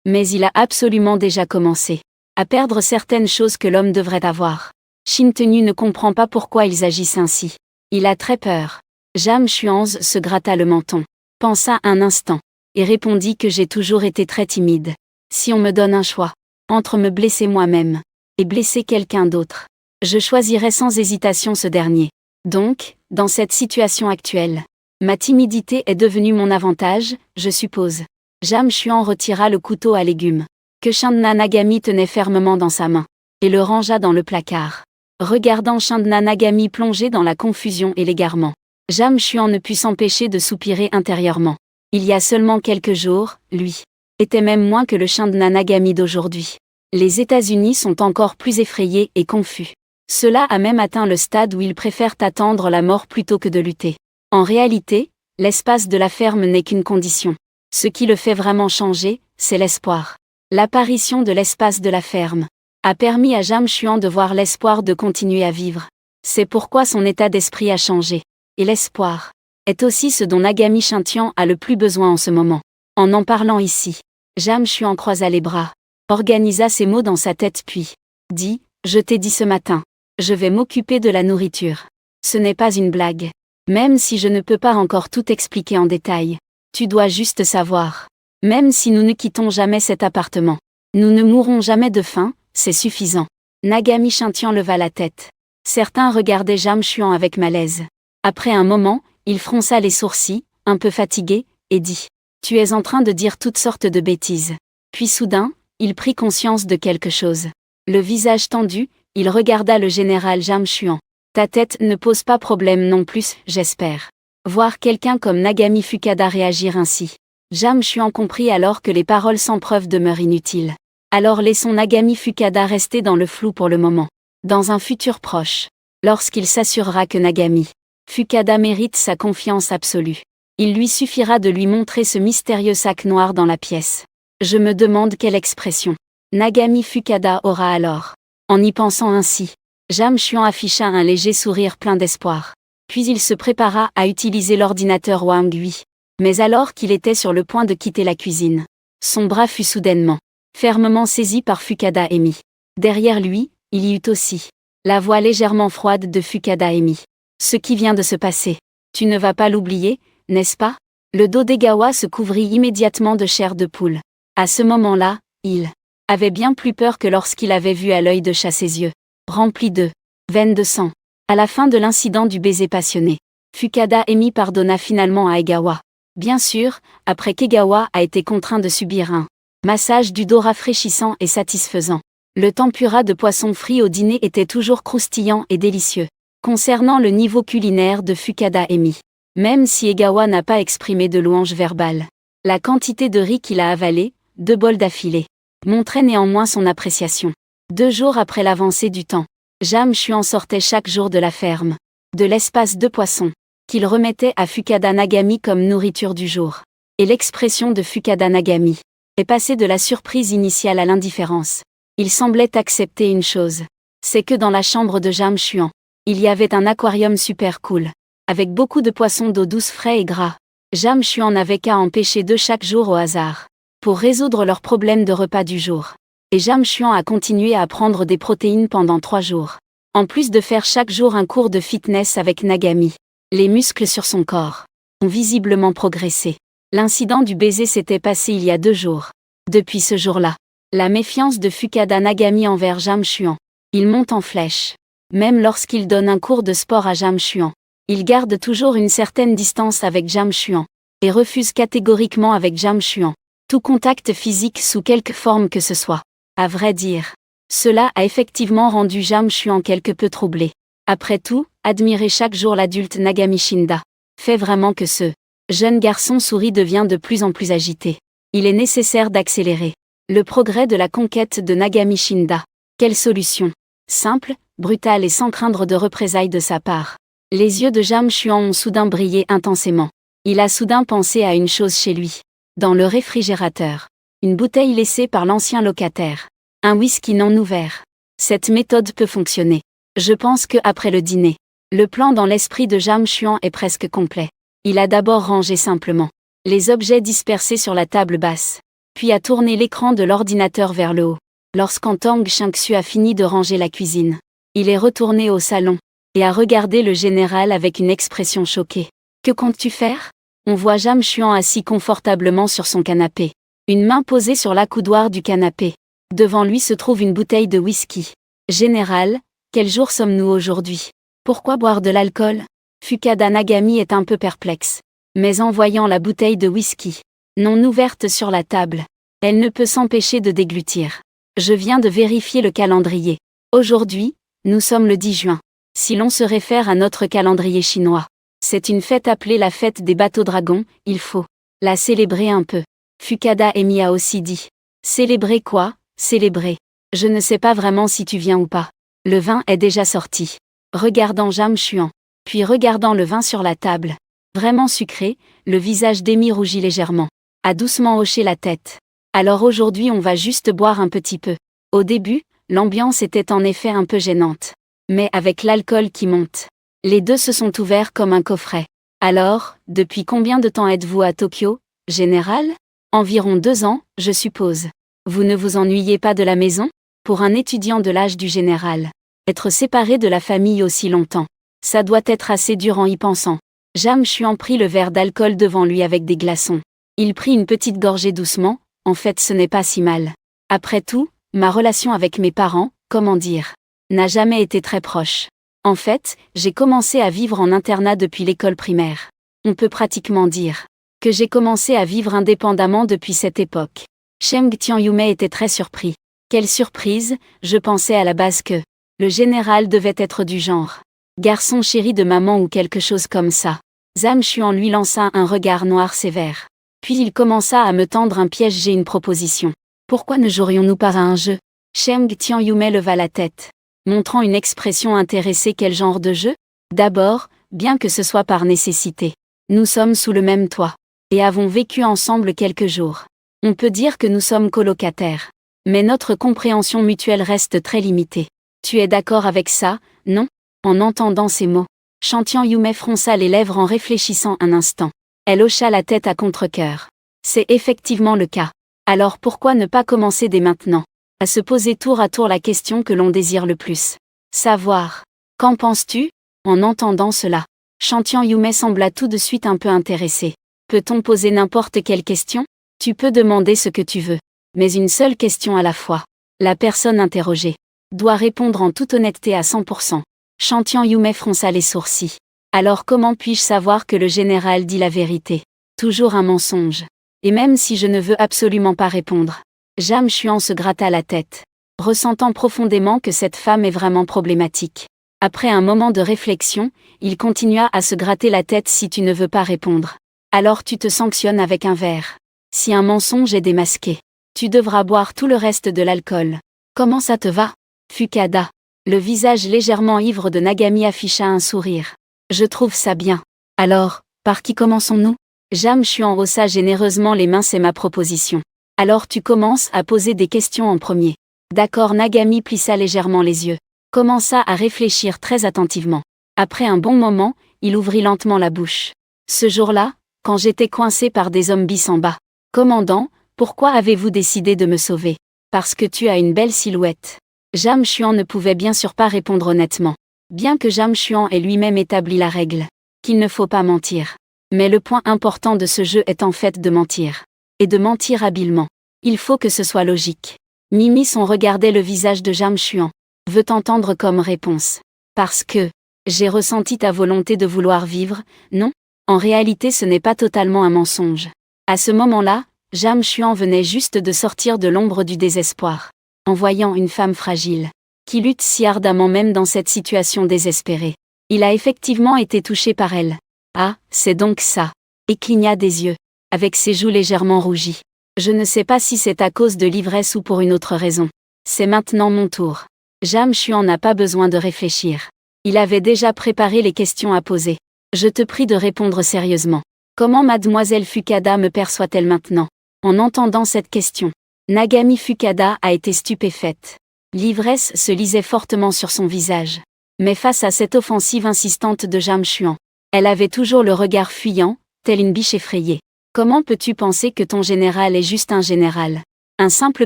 Mais il a absolument déjà commencé à perdre certaines choses que l'homme devrait avoir. Shin Tenu ne comprend pas pourquoi ils agissent ainsi. Il a très peur. Jam Chuan se gratta le menton, pensa un instant, et répondit que j'ai toujours été très timide. Si on me donne un choix, entre me blesser moi-même, et blesser quelqu'un d'autre, je choisirais sans hésitation ce dernier. Donc, dans cette situation actuelle, ma timidité est devenue mon avantage, je suppose. Jam Chuan retira le couteau à légumes, que Chandna Nagami tenait fermement dans sa main, et le rangea dans le placard. Regardant Chandna Nagami plonger dans la confusion et l'égarement, Jam Chuan ne put s'empêcher de soupirer intérieurement. Il y a seulement quelques jours, lui était même moins que le Shindna Nagami d'aujourd'hui. Les États-Unis sont encore plus effrayés et confus. Cela a même atteint le stade où ils préfèrent attendre la mort plutôt que de lutter. En réalité, l'espace de la ferme n'est qu'une condition. Ce qui le fait vraiment changer, c'est l'espoir. L'apparition de l'espace de la ferme a permis à Jam Chuan de voir l'espoir de continuer à vivre. C'est pourquoi son état d'esprit a changé. Et l'espoir est aussi ce dont Nagami Shintian a le plus besoin en ce moment. En parlant ici, Jam Chuan croisa les bras, organisa ses mots dans sa tête puis dit « Je t'ai dit ce matin, je vais m'occuper de la nourriture. Ce n'est pas une blague. Même si je ne peux pas encore tout expliquer en détail, tu dois juste savoir. Même si nous ne quittons jamais cet appartement, nous ne mourrons jamais de faim, c'est suffisant. » Nagami Shintian leva la tête. Certains regardaient Jam Chuan avec malaise. Après un moment, il fronça les sourcils, un peu fatigué, et dit « Tu es en train de dire toutes sortes de bêtises. » Puis soudain, il prit conscience de quelque chose. Le visage tendu, il regarda le général Jam Chuan. « Ta tête ne pose pas problème non plus, j'espère. » Voir quelqu'un comme Nagami Fukuda réagir ainsi. Jam Chuan comprit alors que les paroles sans preuve demeurent inutiles. Alors laissons Nagami Fukuda rester dans le flou pour le moment. Dans un futur proche, lorsqu'il s'assurera que Nagami Fukuda mérite sa confiance absolue, il lui suffira de lui montrer ce mystérieux sac noir dans la pièce. Je me demande quelle expression Nagami Fukuda aura alors. En y pensant ainsi, Jam Chuan afficha un léger sourire plein d'espoir. Puis il se prépara à utiliser l'ordinateur Wang Hui. Mais alors qu'il était sur le point de quitter la cuisine, son bras fut soudainement, fermement saisi par Fukuda Emi. Derrière lui, il y eut aussi la voix légèrement froide de Fukuda Emi. Ce qui vient de se passer, tu ne vas pas l'oublier, n'est-ce pas? Le dos d'Egawa se couvrit immédiatement de chair de poule. À ce moment-là, il avait bien plus peur que lorsqu'il avait vu à l'œil de chat ses yeux, remplis de veines de sang. À la fin de l'incident du baiser passionné, Fukuda Emi pardonna finalement à Egawa. Bien sûr, après qu'Egawa a été contraint de subir un massage du dos rafraîchissant et satisfaisant. Le tempura de poisson frit au dîner était toujours croustillant et délicieux. Concernant le niveau culinaire de Fukuda Emi, même si Egawa n'a pas exprimé de louange verbale, la quantité de riz qu'il a avalé, 2 bols d'affilée, montrait néanmoins son appréciation. 2 jours après l'avancée du temps, Jam Chuan sortait chaque jour de la ferme, de l'espace de poisson, qu'il remettait à Fukuda Nagami comme nourriture du jour. Et l'expression de Fukuda Nagami est passée de la surprise initiale à l'indifférence. Il semblait accepter une chose, c'est que dans la chambre de Jam Chuan, il y avait un aquarium super cool, avec beaucoup de poissons d'eau douce frais et gras. Jam Chuan n'avait qu'à en pêcher 2 chaque jour au hasard, pour résoudre leurs problèmes de repas du jour. Et Jam Chuan a continué à prendre des protéines pendant 3 jours. En plus de faire chaque jour un cours de fitness avec Nagami, les muscles sur son corps ont visiblement progressé. L'incident du baiser s'était passé il y a 2 jours. Depuis ce jour-là, la méfiance de Fukuda Nagami envers Jam Chuan, il monte en flèche. Même lorsqu'il donne un cours de sport à Jam Chuan, il garde toujours une certaine distance avec Jam Chuan, et refuse catégoriquement avec Jam Chuan tout contact physique sous quelque forme que ce soit. À vrai dire, cela a effectivement rendu Jam Chuan quelque peu troublé. Après tout, admirer chaque jour l'adulte Nagami Shinda fait vraiment que ce jeune garçon souris devient de plus en plus agité. Il est nécessaire d'accélérer le progrès de la conquête de Nagami Shinda. Quelle solution? Simple, brutale et sans craindre de représailles de sa part. Les yeux de Jam Chuan ont soudain brillé intensément. Il a soudain pensé à une chose chez lui. Dans le réfrigérateur, une bouteille laissée par l'ancien locataire. Un whisky non ouvert. Cette méthode peut fonctionner. Je pense que après le dîner, le plan dans l'esprit de Jam Chuan est presque complet. Il a d'abord rangé simplement les objets dispersés sur la table basse, puis a tourné l'écran de l'ordinateur vers le haut. Lorsqu'en Tang Xingxu a fini de ranger la cuisine, il est retourné au salon et a regardé le général avec une expression choquée. Que comptes-tu faire? On voit Jam Chuan assis confortablement sur son canapé, une main posée sur l'accoudoir du canapé. Devant lui se trouve une bouteille de whisky. Général, quel jour sommes-nous aujourd'hui? Pourquoi boire de l'alcool? Fukuda Nagami est un peu perplexe. Mais en voyant la bouteille de whisky, non ouverte sur la table, elle ne peut s'empêcher de déglutir. Je viens de vérifier le calendrier. Aujourd'hui, nous sommes le 10 juin. Si l'on se réfère à notre calendrier chinois, C'est une fête appelée la fête des bateaux dragons, il faut la célébrer un peu. Fukada Emi a aussi dit. Célébrer quoi? Célébrer. Je ne sais pas vraiment si tu viens ou pas. Le vin est déjà sorti. Regardant Jam Chuan. Puis regardant le vin sur la table. Vraiment sucré, le visage d'Emi rougit légèrement. A doucement hoché la tête. Alors aujourd'hui on va juste boire un petit peu. Au début, l'ambiance était en effet un peu gênante. Mais avec l'alcool qui monte, les deux se sont ouverts comme un coffret. Alors, depuis combien de temps êtes-vous à Tokyo, général? Environ 2 ans, je suppose. Vous ne vous ennuyez pas de la maison? Pour un étudiant de l'âge du général, être séparé de la famille aussi longtemps, ça doit être assez dur en y pensant. Jam Chuan prit le verre d'alcool devant lui avec des glaçons. Il prit une petite gorgée doucement, en fait ce n'est pas si mal. Après tout, ma relation avec mes parents, comment dire, n'a jamais été très proche. En fait, j'ai commencé à vivre en internat depuis l'école primaire. On peut pratiquement dire que j'ai commencé à vivre indépendamment depuis cette époque. Cheng Tianyume était très surpris. Quelle surprise, je pensais à la base que le général devait être du genre garçon chéri de maman ou quelque chose comme ça. Jam Chuan lui lança un regard noir sévère. Puis il commença à me tendre un piège. J'ai une proposition. Pourquoi ne jouerions-nous pas à un jeu? Cheng Tianyume leva la tête, montrant une expression intéressée. Quel genre de jeu? D'abord, bien que ce soit par nécessité. Nous sommes sous le même toit. Et avons vécu ensemble quelques jours. On peut dire que nous sommes colocataires. Mais notre compréhension mutuelle reste très limitée. Tu es d'accord avec ça, non? En entendant ces mots, Cheng Tianyume fronça les lèvres en réfléchissant un instant. Elle hocha la tête à contre-cœur. C'est effectivement le cas. Alors pourquoi ne pas commencer dès maintenant à se poser tour à tour la question que l'on désire le plus? Savoir. Qu'en penses-tu? En entendant cela, Cheng Tianyume sembla tout de suite un peu intéressé. Peut-on poser n'importe quelle question? Tu peux demander ce que tu veux. Mais une seule question à la fois. La personne interrogée doit répondre en toute honnêteté à 100%. Cheng Tianyume fronça les sourcils. Alors comment puis-je savoir que le général dit la vérité? Toujours un mensonge. Et même si je ne veux absolument pas répondre. Jam Chuan se gratta la tête, ressentant profondément que cette femme est vraiment problématique. Après un moment de réflexion, il continua à se gratter la tête. Si tu ne veux pas répondre, alors tu te sanctionnes avec un verre. Si un mensonge est démasqué, tu devras boire tout le reste de l'alcool. Comment ça te va? Fukada. Le visage légèrement ivre de Nagami afficha un sourire. Je trouve ça bien. Alors, par qui commençons-nous? Jam Chuan haussa généreusement les mains. C'est ma proposition. Alors tu commences à poser des questions en premier. D'accord. Nagami plissa légèrement les yeux. Commença à réfléchir très attentivement. Après un bon moment, il ouvrit lentement la bouche. Ce jour-là, quand j'étais coincé par des zombies en bas. Commandant, pourquoi avez-vous décidé de me sauver? Parce que tu as une belle silhouette. Jam Chuan ne pouvait bien sûr pas répondre honnêtement. Bien que Jam Chuan ait lui-même établi la règle qu'il ne faut pas mentir. Mais le point important de ce jeu est en fait de mentir. Et de mentir habilement. Il faut que ce soit logique. Mimi son regardait le visage de Jam Chuan. Veut entendre comme réponse. Parce que j'ai ressenti ta volonté de vouloir vivre, non? En réalité ce n'est pas totalement un mensonge. À ce moment-là, Jam Chuan venait juste de sortir de l'ombre du désespoir. En voyant une femme fragile, qui lutte si ardemment même dans cette situation désespérée. Il a effectivement été touché par elle. Ah, c'est donc ça. Et cligna des yeux, avec ses joues légèrement rougies. Je ne sais pas si c'est à cause de l'ivresse ou pour une autre raison. C'est maintenant mon tour. Jam Chuan n'a pas besoin de réfléchir. Il avait déjà préparé les questions à poser. Je te prie de répondre sérieusement. Comment mademoiselle Fukada me perçoit-elle maintenant? En entendant cette question, Nagami Fukada a été stupéfaite. L'ivresse se lisait fortement sur son visage. Mais face à cette offensive insistante de Jam Chuan, elle avait toujours le regard fuyant, telle une biche effrayée. Comment peux-tu penser que ton général est juste un général? Un simple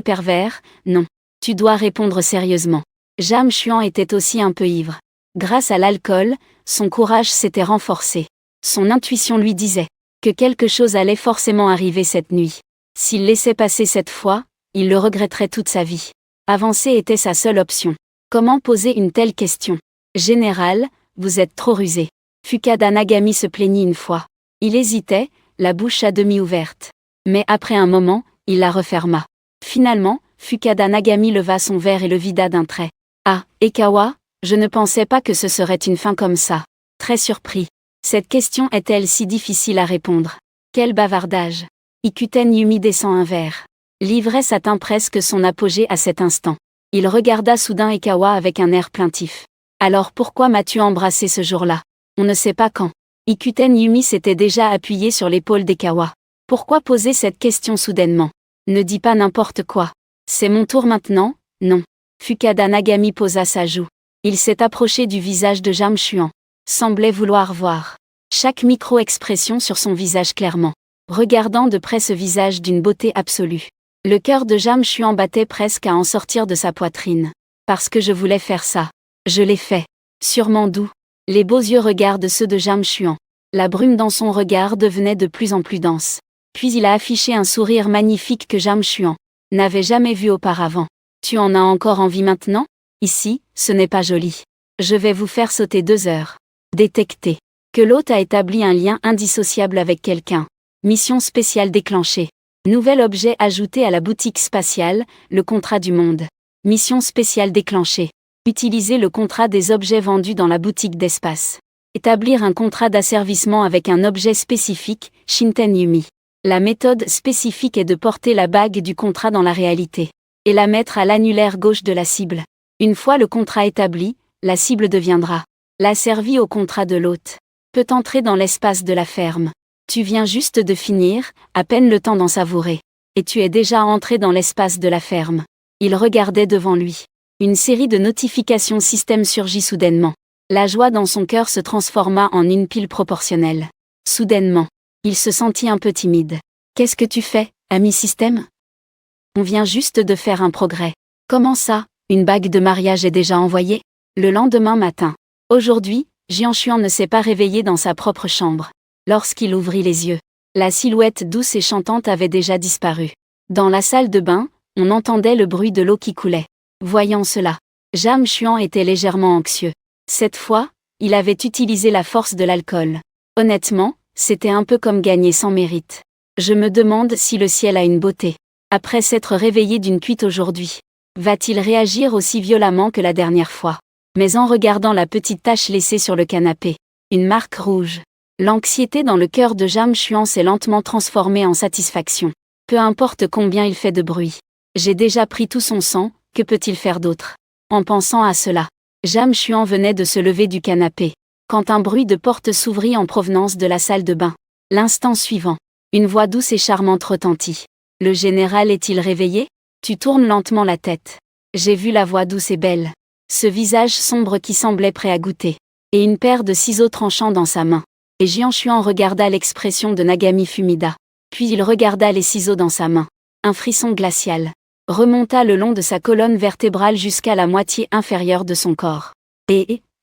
pervers? Non. Tu dois répondre sérieusement. Jam Chuan était aussi un peu ivre. Grâce à l'alcool, son courage s'était renforcé. Son intuition lui disait que quelque chose allait forcément arriver cette nuit. S'il laissait passer cette fois, il le regretterait toute sa vie. Avancer était sa seule option. Comment poser une telle question? Général, vous êtes trop rusé. Fukada Nagami se plaignit une fois. Il hésitait, la bouche à demi ouverte. Mais après un moment, il la referma. Finalement, Fukada Nagami leva son verre et le vida d'un trait. Ah, Ekawa, je ne pensais pas que ce serait une fin comme ça. Très surpris. Cette question est-elle si difficile à répondre? Quel bavardage! Ikuten Yumi descend un verre. L'ivresse atteint presque son apogée à cet instant. Il regarda soudain Ekawa avec un air plaintif. Alors pourquoi m'as-tu embrassé ce jour-là? On ne sait pas quand. Ikuten Yumi s'était déjà appuyé sur l'épaule d'Ekawa. Pourquoi poser cette question soudainement? Ne dis pas n'importe quoi. C'est mon tour maintenant, non. Fukada Nagami posa sa joue. Il s'est approché du visage de Jam Chuan. Semblait vouloir voir chaque micro-expression sur son visage clairement. Regardant de près ce visage d'une beauté absolue. Le cœur de Jam Chuan battait presque à en sortir de sa poitrine. Parce que je voulais faire ça. Je l'ai fait. Sûrement doux. Les beaux yeux regardent ceux de Jam Chuan. La brume dans son regard devenait de plus en plus dense. Puis il a affiché un sourire magnifique que Jam Chuan n'avait jamais vu auparavant. Tu en as encore envie maintenant? Ici, ce n'est pas joli. Je vais vous faire sauter 2 heures. Détecter que l'hôte a établi un lien indissociable avec quelqu'un. Mission spéciale déclenchée. Nouvel objet ajouté à la boutique spatiale, le contrat du monde. Mission spéciale déclenchée. Utiliser le contrat des objets vendus dans la boutique d'espace. Établir un contrat d'asservissement avec un objet spécifique, Shinten Yumi. La méthode spécifique est de porter la bague du contrat dans la réalité. Et la mettre à l'annulaire gauche de la cible. Une fois le contrat établi, la cible deviendra l'asservie au contrat de l'hôte. Peut entrer dans l'espace de la ferme. Tu viens juste de finir, à peine le temps d'en savourer. Et tu es déjà entré dans l'espace de la ferme. Il regardait devant lui. Une série de notifications système surgit soudainement. La joie dans son cœur se transforma en une pile proportionnelle. Soudainement, il se sentit un peu timide. Qu'est-ce que tu fais, ami système? On vient juste de faire un progrès. Comment ça, une bague de mariage est déjà envoyée? Le lendemain matin. Aujourd'hui, Jian Chuan ne s'est pas réveillé dans sa propre chambre. Lorsqu'il ouvrit les yeux, la silhouette douce et chantante avait déjà disparu. Dans la salle de bain, on entendait le bruit de l'eau qui coulait. Voyant cela, Jam Chuan était légèrement anxieux. Cette fois, il avait utilisé la force de l'alcool. Honnêtement, c'était un peu comme gagner sans mérite. Je me demande si le ciel a une beauté. Après s'être réveillé d'une cuite aujourd'hui, va-t-il réagir aussi violemment que la dernière fois? Mais en regardant la petite tache laissée sur le canapé, une marque rouge. L'anxiété dans le cœur de Jam Chuan s'est lentement transformée en satisfaction. Peu importe combien il fait de bruit. J'ai déjà pris tout son sang, que peut-il faire d'autre? En pensant à cela, Jam Chuan venait de se lever du canapé, quand un bruit de porte s'ouvrit en provenance de la salle de bain. L'instant suivant, une voix douce et charmante retentit. Le général est-il réveillé? Tu tournes lentement la tête. J'ai vu la voix douce et belle. Ce visage sombre qui semblait prêt à goûter. Et une paire de ciseaux tranchants dans sa main. Et Jian Chuan regarda l'expression de Nagami Fumida. Puis il regarda les ciseaux dans sa main. Un frisson glacial remonta le long de sa colonne vertébrale jusqu'à la moitié inférieure de son corps.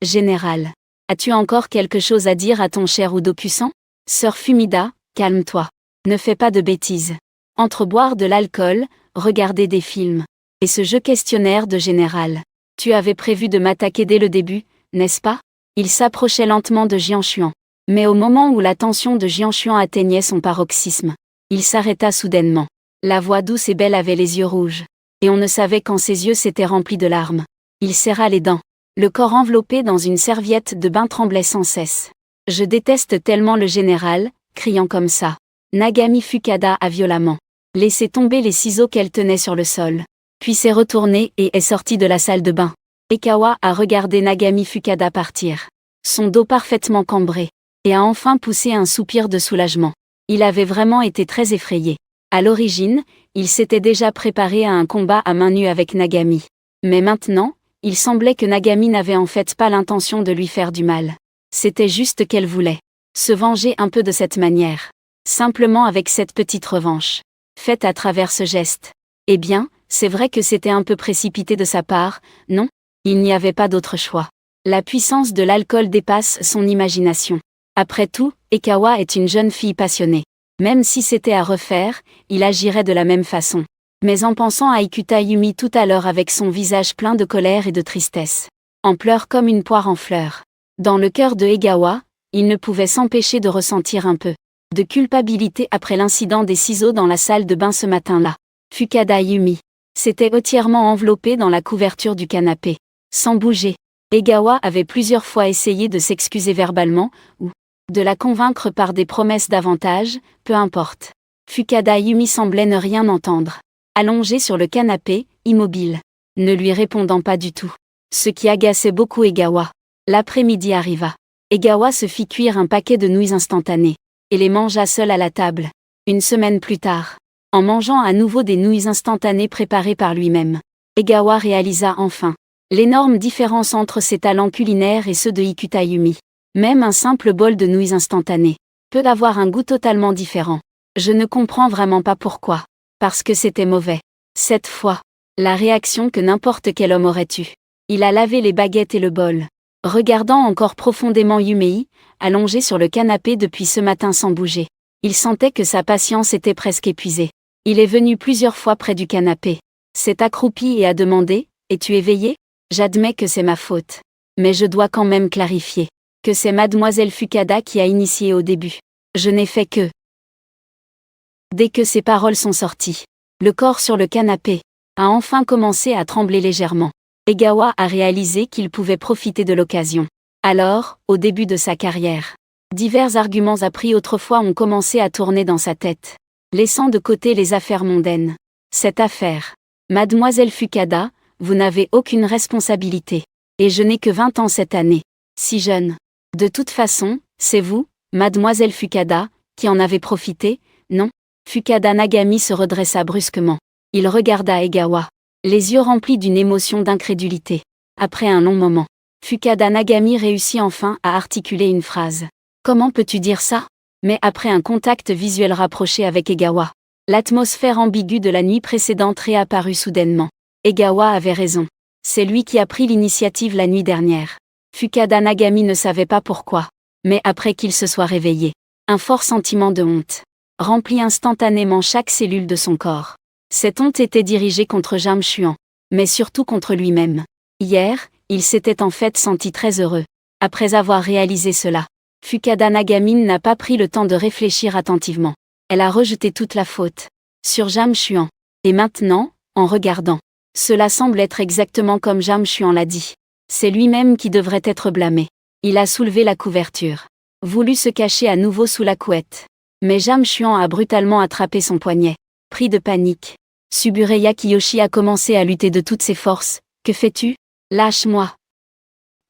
Général, as-tu encore quelque chose à dire à ton cher Udo-Kusan? Sœur Fumida, calme-toi. Ne fais pas de bêtises. Entre boire de l'alcool, regarder des films, et ce jeu questionnaire de général. Tu avais prévu de m'attaquer dès le début, n'est-ce pas? Il s'approchait lentement de Jian Chuan. Mais au moment où la tension de Jian Chuan atteignait son paroxysme, il s'arrêta soudainement. La voix douce et belle avait les yeux rouges. Et on ne savait quand ses yeux s'étaient remplis de larmes. Il serra les dents. Le corps enveloppé dans une serviette de bain tremblait sans cesse. Je déteste tellement le général, criant comme ça. Nagami Fukada a violemment laissé tomber les ciseaux qu'elle tenait sur le sol. Puis s'est retournée et est sortie de la salle de bain. Ekawa a regardé Nagami Fukada partir. Son dos parfaitement cambré. Et a enfin poussé un soupir de soulagement. Il avait vraiment été très effrayé. À l'origine, il s'était déjà préparé à un combat à main nue avec Nagami. Mais maintenant, il semblait que Nagami n'avait en fait pas l'intention de lui faire du mal. C'était juste qu'elle voulait se venger un peu de cette manière. Simplement avec cette petite revanche. Faite à travers ce geste. Eh bien, c'est vrai que c'était un peu précipité de sa part, non? Il n'y avait pas d'autre choix. La puissance de l'alcool dépasse son imagination. Après tout, Ekawa est une jeune fille passionnée. Même si c'était à refaire, il agirait de la même façon. Mais en pensant à Ikuta Yumi tout à l'heure avec son visage plein de colère et de tristesse. En pleurs comme une poire en fleurs. Dans le cœur de Egawa, il ne pouvait s'empêcher de ressentir un peu de culpabilité après l'incident des ciseaux dans la salle de bain ce matin-là. Fukada Yumi s'était entièrement enveloppé dans la couverture du canapé, sans bouger. Egawa avait plusieurs fois essayé de s'excuser verbalement, ou De la convaincre par des promesses d'avantages, peu importe. Fukada Yumi semblait ne rien entendre. Allongée sur le canapé, immobile. Ne lui répondant pas du tout. Ce qui agaçait beaucoup Egawa. L'après-midi arriva. Egawa se fit cuire un paquet de nouilles instantanées. Et les mangea seul à la table. Une semaine plus tard. En mangeant à nouveau des nouilles instantanées préparées par lui-même. Egawa réalisa enfin l'énorme différence entre ses talents culinaires et ceux de Ikuta Yumi. Même un simple bol de nouilles instantanées peut avoir un goût totalement différent. Je ne comprends vraiment pas pourquoi. Parce que c'était mauvais. Cette fois, la réaction que n'importe quel homme aurait eue. Il a lavé les baguettes et le bol. Regardant encore profondément Yumei, allongé sur le canapé depuis ce matin sans bouger. Il sentait que sa patience était presque épuisée. Il est venu plusieurs fois près du canapé. S'est accroupi et a demandé « Es-tu éveillé ?» J'admets que c'est ma faute. Mais je dois quand même clarifier que c'est mademoiselle Fukada qui a initié au début. Je n'ai fait que... Dès que ces paroles sont sorties, le corps sur le canapé a enfin commencé à trembler légèrement. Egawa a réalisé qu'il pouvait profiter de l'occasion. Alors, au début de sa carrière, divers arguments appris autrefois ont commencé à tourner dans sa tête, laissant de côté les affaires mondaines. Cette affaire. Mademoiselle Fukada, vous n'avez aucune responsabilité. Et je n'ai que 20 ans cette année. Si jeune. De toute façon, c'est vous, mademoiselle Fukada, qui en avez profité, non ? Fukada Nagami se redressa brusquement. Il regarda Egawa, les yeux remplis d'une émotion d'incrédulité. Après un long moment, Fukada Nagami réussit enfin à articuler une phrase. Comment peux-tu dire ça ? Mais après un contact visuel rapproché avec Egawa, l'atmosphère ambiguë de la nuit précédente réapparut soudainement. Egawa avait raison. C'est lui qui a pris l'initiative la nuit dernière. Fukada Nagami ne savait pas pourquoi. Mais après qu'il se soit réveillé, un fort sentiment de honte remplit instantanément chaque cellule de son corps. Cette honte était dirigée contre Jam Chuan, mais surtout contre lui-même. Hier, il s'était en fait senti très heureux. Après avoir réalisé cela, Fukada Nagami n'a pas pris le temps de réfléchir attentivement. Elle a rejeté toute la faute sur Jam Chuan. Et maintenant, en regardant, cela semble être exactement comme Jam Chuan l'a dit. C'est lui-même qui devrait être blâmé. Il a soulevé la couverture, voulu se cacher à nouveau sous la couette. Mais Jam Chuan a brutalement attrapé son poignet. Pris de panique, Subureya Kiyoshi a commencé à lutter de toutes ses forces. Que fais-tu ? Lâche-moi.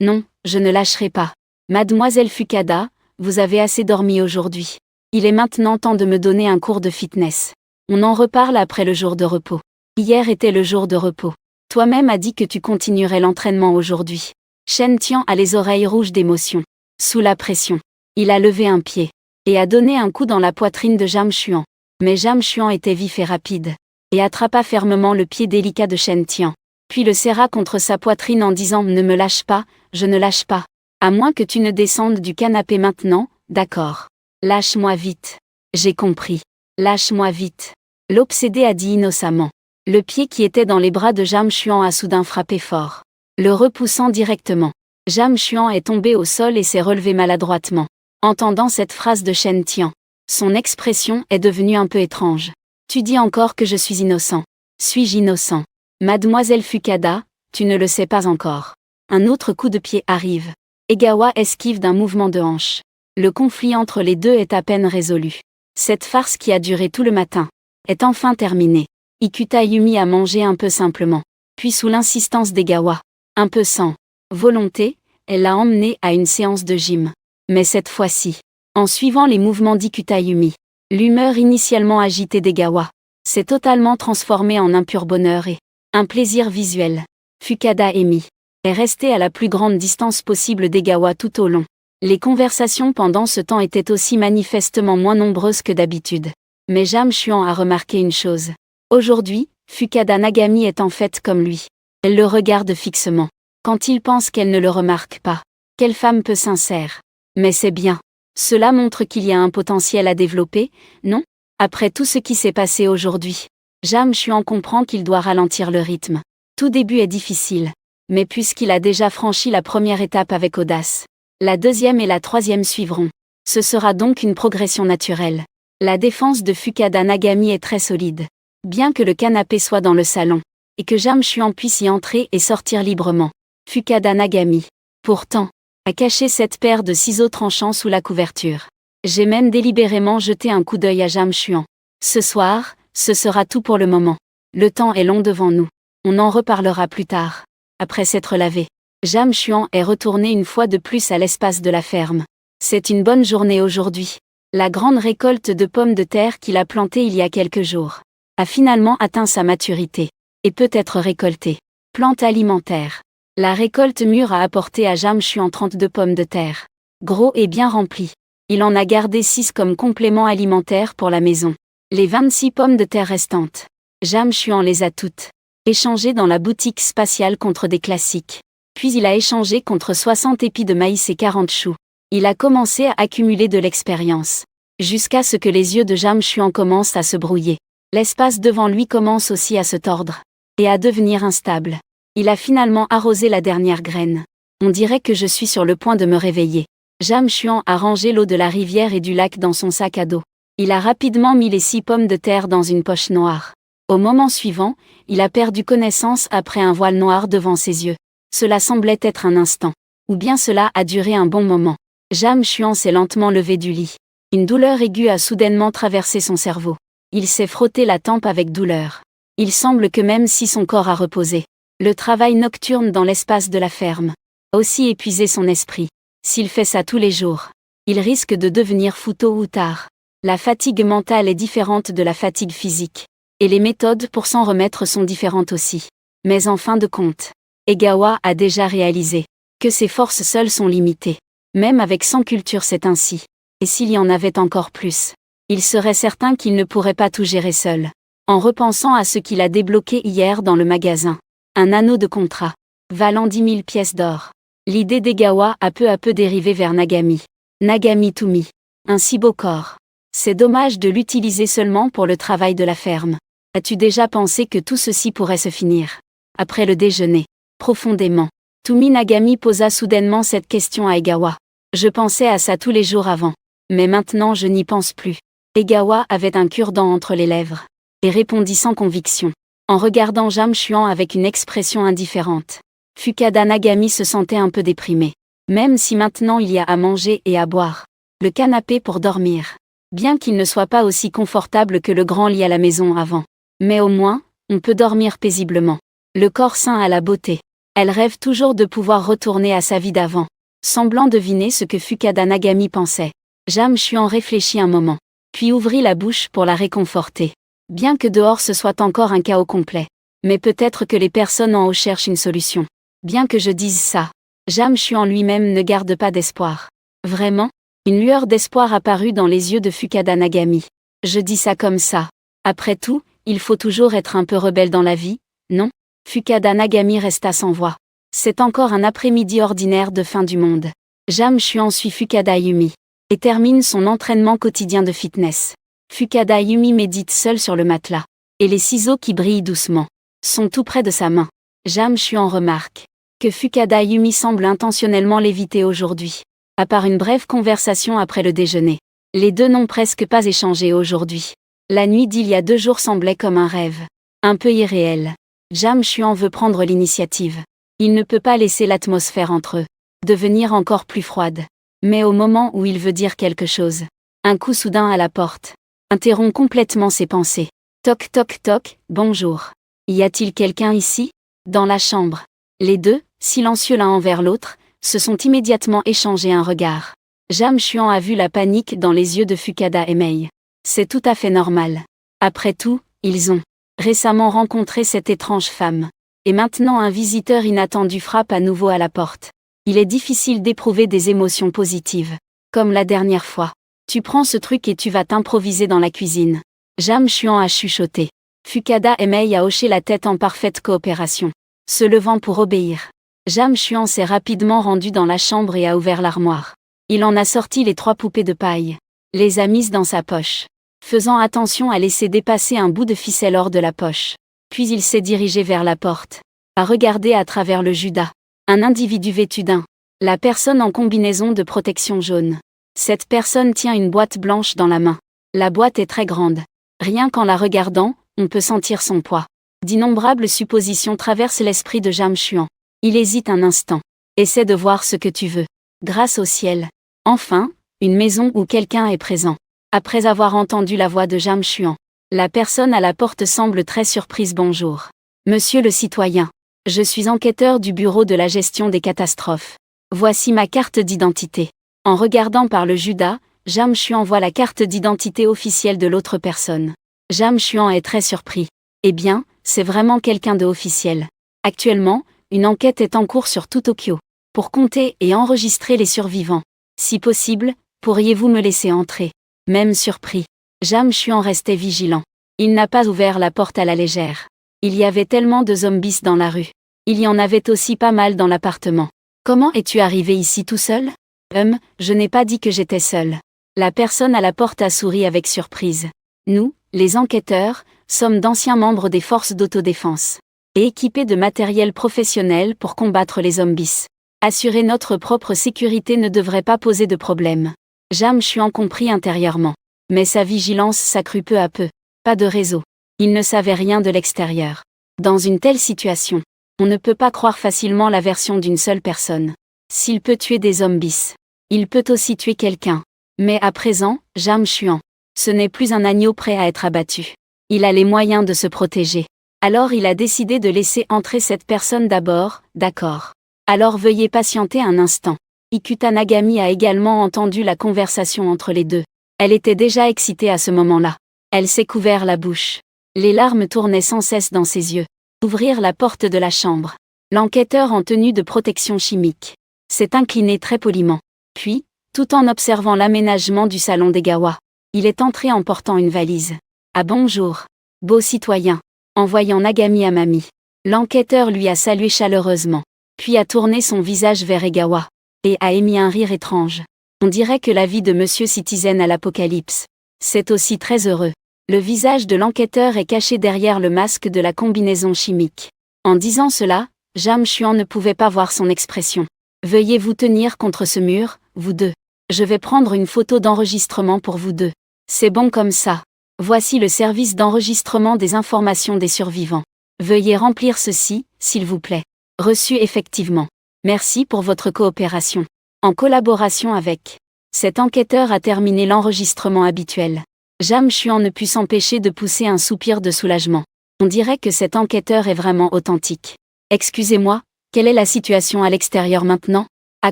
Non, je ne lâcherai pas. Mademoiselle Fukada, vous avez assez dormi aujourd'hui. Il est maintenant temps de me donner un cours de fitness. On en reparle après le jour de repos. Hier était le jour de repos. Toi-même as dit que tu continuerais l'entraînement aujourd'hui. Shen Tian a les oreilles rouges d'émotion. Sous la pression, il a levé un pied et a donné un coup dans la poitrine de Jam Chuan. Mais Jam Chuan était vif et rapide, et attrapa fermement le pied délicat de Shen Tian, puis le serra contre sa poitrine en disant « Ne me lâche pas, je ne lâche pas. À moins que tu ne descendes du canapé maintenant, d'accord. Lâche-moi vite. J'ai compris. Lâche-moi vite. » L'obsédé a dit innocemment. Le pied qui était dans les bras de Jam Chuan a soudain frappé fort, le repoussant directement. Jam Chuan est tombé au sol et s'est relevé maladroitement. Entendant cette phrase de Shen Tian, son expression est devenue un peu étrange. Tu dis encore que je suis innocent. Suis-je innocent ? Mademoiselle Fukada, tu ne le sais pas encore. Un autre coup de pied arrive. Egawa esquive d'un mouvement de hanche. Le conflit entre les deux est à peine résolu. Cette farce qui a duré tout le matin est enfin terminée. Ikuta Yumi a mangé un peu simplement. Puis sous l'insistance d'Egawa, un peu sans volonté, elle l'a emmené à une séance de gym. Mais cette fois-ci, en suivant les mouvements d'Ikuta Yumi, l'humeur initialement agitée d'Egawa s'est totalement transformée en un pur bonheur et un plaisir visuel. Fukada Emi est resté à la plus grande distance possible d'Egawa tout au long. Les conversations pendant ce temps étaient aussi manifestement moins nombreuses que d'habitude. Mais Jam Chuan a remarqué une chose. Aujourd'hui, Fukada Nagami est en fait comme lui. Elle le regarde fixement. Quand il pense qu'elle ne le remarque pas. Quelle femme peu sincère. Mais c'est bien. Cela montre qu'il y a un potentiel à développer, non ? Après tout ce qui s'est passé aujourd'hui, Jam Chuan comprend qu'il doit ralentir le rythme. Tout début est difficile. Mais puisqu'il a déjà franchi la première étape avec audace, la deuxième et la troisième suivront. Ce sera donc une progression naturelle. La défense de Fukada Nagami est très solide. Bien que le canapé soit dans le salon, et que Jam Chuan puisse y entrer et sortir librement. Fukada Nagami, pourtant, a caché cette paire de ciseaux tranchants sous la couverture. J'ai même délibérément jeté un coup d'œil à Jam Chuan. Ce soir, ce sera tout pour le moment. Le temps est long devant nous. On en reparlera plus tard. Après s'être lavé, Jam Chuan est retourné une fois de plus à l'espace de la ferme. C'est une bonne journée aujourd'hui. La grande récolte de pommes de terre qu'il a plantées il y a quelques jours a finalement atteint sa maturité et peut être récoltée. Plante alimentaire. La récolte mûre a apporté à Jam Chuan 32 pommes de terre. Gros et bien remplis. Il en a gardé 6 comme complément alimentaire pour la maison. Les 26 pommes de terre restantes, Jam Chuan les a toutes échangées dans la boutique spatiale contre des classiques. Puis il a échangé contre 60 épis de maïs et 40 choux. Il a commencé à accumuler de l'expérience. Jusqu'à ce que les yeux de Jam Chuan commencent à se brouiller. L'espace devant lui commence aussi à se tordre. Et à devenir instable. Il a finalement arrosé la dernière graine. On dirait que je suis sur le point de me réveiller. Jam Chuan a rangé l'eau de la rivière et du lac dans son sac à dos. Il a rapidement mis les 6 pommes de terre dans une poche noire. Au moment suivant, il a perdu connaissance après un voile noir devant ses yeux. Cela semblait être un instant. Ou bien cela a duré un bon moment. Jam Chuan s'est lentement levé du lit. Une douleur aiguë a soudainement traversé son cerveau. Il s'est frotté la tempe avec douleur. Il semble que même si son corps a reposé, le travail nocturne dans l'espace de la ferme a aussi épuisé son esprit. S'il fait ça tous les jours, il risque de devenir fou tôt ou tard. La fatigue mentale est différente de la fatigue physique. Et les méthodes pour s'en remettre sont différentes aussi. Mais en fin de compte, Egawa a déjà réalisé que ses forces seules sont limitées. Même avec 100 cultures c'est ainsi. Et s'il y en avait encore plus, il serait certain qu'il ne pourrait pas tout gérer seul. En repensant à ce qu'il a débloqué hier dans le magasin, un anneau de contrat, valant 10 000 pièces d'or. L'idée d'Egawa a peu à peu dérivé vers Nagami. Nagami Tumi. Un si beau corps. C'est dommage de l'utiliser seulement pour le travail de la ferme. As-tu déjà pensé que tout ceci pourrait se finir après le déjeuner? Profondément. Tumi Nagami posa soudainement cette question à Egawa. Je pensais à ça tous les jours avant. Mais maintenant je n'y pense plus. Egawa avait un cure-dent entre les lèvres. Et répondit sans conviction, en regardant Jam Chuan avec une expression indifférente. Fukada Nagami se sentait un peu déprimé. Même si maintenant il y a à manger et à boire. Le canapé pour dormir. Bien qu'il ne soit pas aussi confortable que le grand lit à la maison avant. Mais au moins, on peut dormir paisiblement. Le corps sain a la beauté. Elle rêve toujours de pouvoir retourner à sa vie d'avant. Semblant deviner ce que Fukada Nagami pensait. Jam Chuan réfléchit un moment. Puis ouvrit la bouche pour la réconforter. Bien que dehors ce soit encore un chaos complet. Mais peut-être que les personnes en haut cherchent une solution. Bien que je dise ça, Jam Chuan lui-même ne garde pas d'espoir. Vraiment? Une lueur d'espoir apparut dans les yeux de Fukada Nagami. Je dis ça comme ça. Après tout, il faut toujours être un peu rebelle dans la vie, non? Fukada Nagami resta sans voix. C'est encore un après-midi ordinaire de fin du monde. Jam Chuan suit Fukada Yumi. Et termine son entraînement quotidien de fitness. Fukada Yumi médite seul sur le matelas. Et les ciseaux qui brillent doucement sont tout près de sa main. Jam Chuan remarque que Fukada Yumi semble intentionnellement l'éviter aujourd'hui. À part une brève conversation après le déjeuner. Les deux n'ont presque pas échangé aujourd'hui. La nuit d'il y a 2 jours semblait comme un rêve. Un peu irréel. Jam Chuan veut prendre l'initiative. Il ne peut pas laisser l'atmosphère entre eux devenir encore plus froide. Mais au moment où il veut dire quelque chose, un coup soudain à la porte interrompt complètement ses pensées. Toc toc toc, bonjour. Y a-t-il quelqu'un ici? Dans la chambre. Les deux, silencieux l'un envers l'autre, se sont immédiatement échangés un regard. Jam Chuan a vu la panique dans les yeux de Fukada et Mei. C'est tout à fait normal. Après tout, ils ont récemment rencontré cette étrange femme. Et maintenant un visiteur inattendu frappe à nouveau à la porte. Il est difficile d'éprouver des émotions positives. Comme la dernière fois. Tu prends ce truc et tu vas t'improviser dans la cuisine. Jam Chuan a chuchoté. Fukada et Mei a hoché la tête en parfaite coopération. Se levant pour obéir. Jam Chuan s'est rapidement rendu dans la chambre et a ouvert l'armoire. Il en a sorti les 3 poupées de paille. Les a mises dans sa poche. Faisant attention à laisser dépasser un bout de ficelle hors de la poche. Puis il s'est dirigé vers la porte. A regarder à travers le judas. Un individu vêtu d'un. La personne en combinaison de protection jaune. Cette personne tient une boîte blanche dans la main. La boîte est très grande. Rien qu'en la regardant, on peut sentir son poids. D'innombrables suppositions traversent l'esprit de Jam Chuan. Il hésite un instant. Essaie de voir ce que tu veux. Grâce au ciel. Enfin, une maison où quelqu'un est présent. Après avoir entendu la voix de Jam Chuan, la personne à la porte semble très surprise. Bonjour. Monsieur le citoyen. Je suis enquêteur du bureau de la gestion des catastrophes. Voici ma carte d'identité. En regardant par le Judas, Jam Chuan voit la carte d'identité officielle de l'autre personne. Jam Chuan est très surpris. Eh bien, c'est vraiment quelqu'un de officiel. Actuellement, une enquête est en cours sur tout Tokyo. Pour compter et enregistrer les survivants. Si possible, pourriez-vous me laisser entrer? Même surpris. Jam Chuan restait vigilant. Il n'a pas ouvert la porte à la légère. Il y avait tellement de zombies dans la rue. Il y en avait aussi pas mal dans l'appartement. Comment es-tu arrivé ici tout seul? Je n'ai pas dit que j'étais seul. La personne à la porte a souri avec surprise. Nous, les enquêteurs, sommes d'anciens membres des forces d'autodéfense. Et équipés de matériel professionnel pour combattre les zombies. Assurer notre propre sécurité ne devrait pas poser de problème. Jam Chuan comprit intérieurement. Mais sa vigilance s'accrut peu à peu. Pas de réseau. Il ne savait rien de l'extérieur. Dans une telle situation, on ne peut pas croire facilement la version d'une seule personne. S'il peut tuer des zombies, il peut aussi tuer quelqu'un. Mais à présent, Jam Chuan, ce n'est plus un agneau prêt à être abattu. Il a les moyens de se protéger. Alors il a décidé de laisser entrer cette personne d'abord, d'accord. Alors veuillez patienter un instant. Ikuta Nagami a également entendu la conversation entre les deux. Elle était déjà excitée à ce moment-là. Elle s'est couvert la bouche. Les larmes tournaient sans cesse dans ses yeux. Ouvrir la porte de la chambre. L'enquêteur en tenue de protection chimique s'est incliné très poliment. Puis, tout en observant l'aménagement du salon d'Egawa, il est entré en portant une valise. Ah bonjour, beau citoyen. En voyant Nagami Amami, l'enquêteur lui a salué chaleureusement, puis a tourné son visage vers Egawa, et a émis un rire étrange. On dirait que la vie de Monsieur Citizen à l'Apocalypse, c'est aussi très heureux. Le visage de l'enquêteur est caché derrière le masque de la combinaison chimique. En disant cela, Jam Chuan ne pouvait pas voir son expression. Veuillez vous tenir contre ce mur, vous deux. Je vais prendre une photo d'enregistrement pour vous deux. C'est bon comme ça. Voici le service d'enregistrement des informations des survivants. Veuillez remplir ceci, s'il vous plaît. Reçu effectivement. Merci pour votre coopération. En collaboration avec. Cet enquêteur a terminé l'enregistrement habituel. Jam Chuan ne put s'empêcher de pousser un soupir de soulagement. On dirait que cet enquêteur est vraiment authentique. Excusez-moi, quelle est la situation à l'extérieur maintenant? À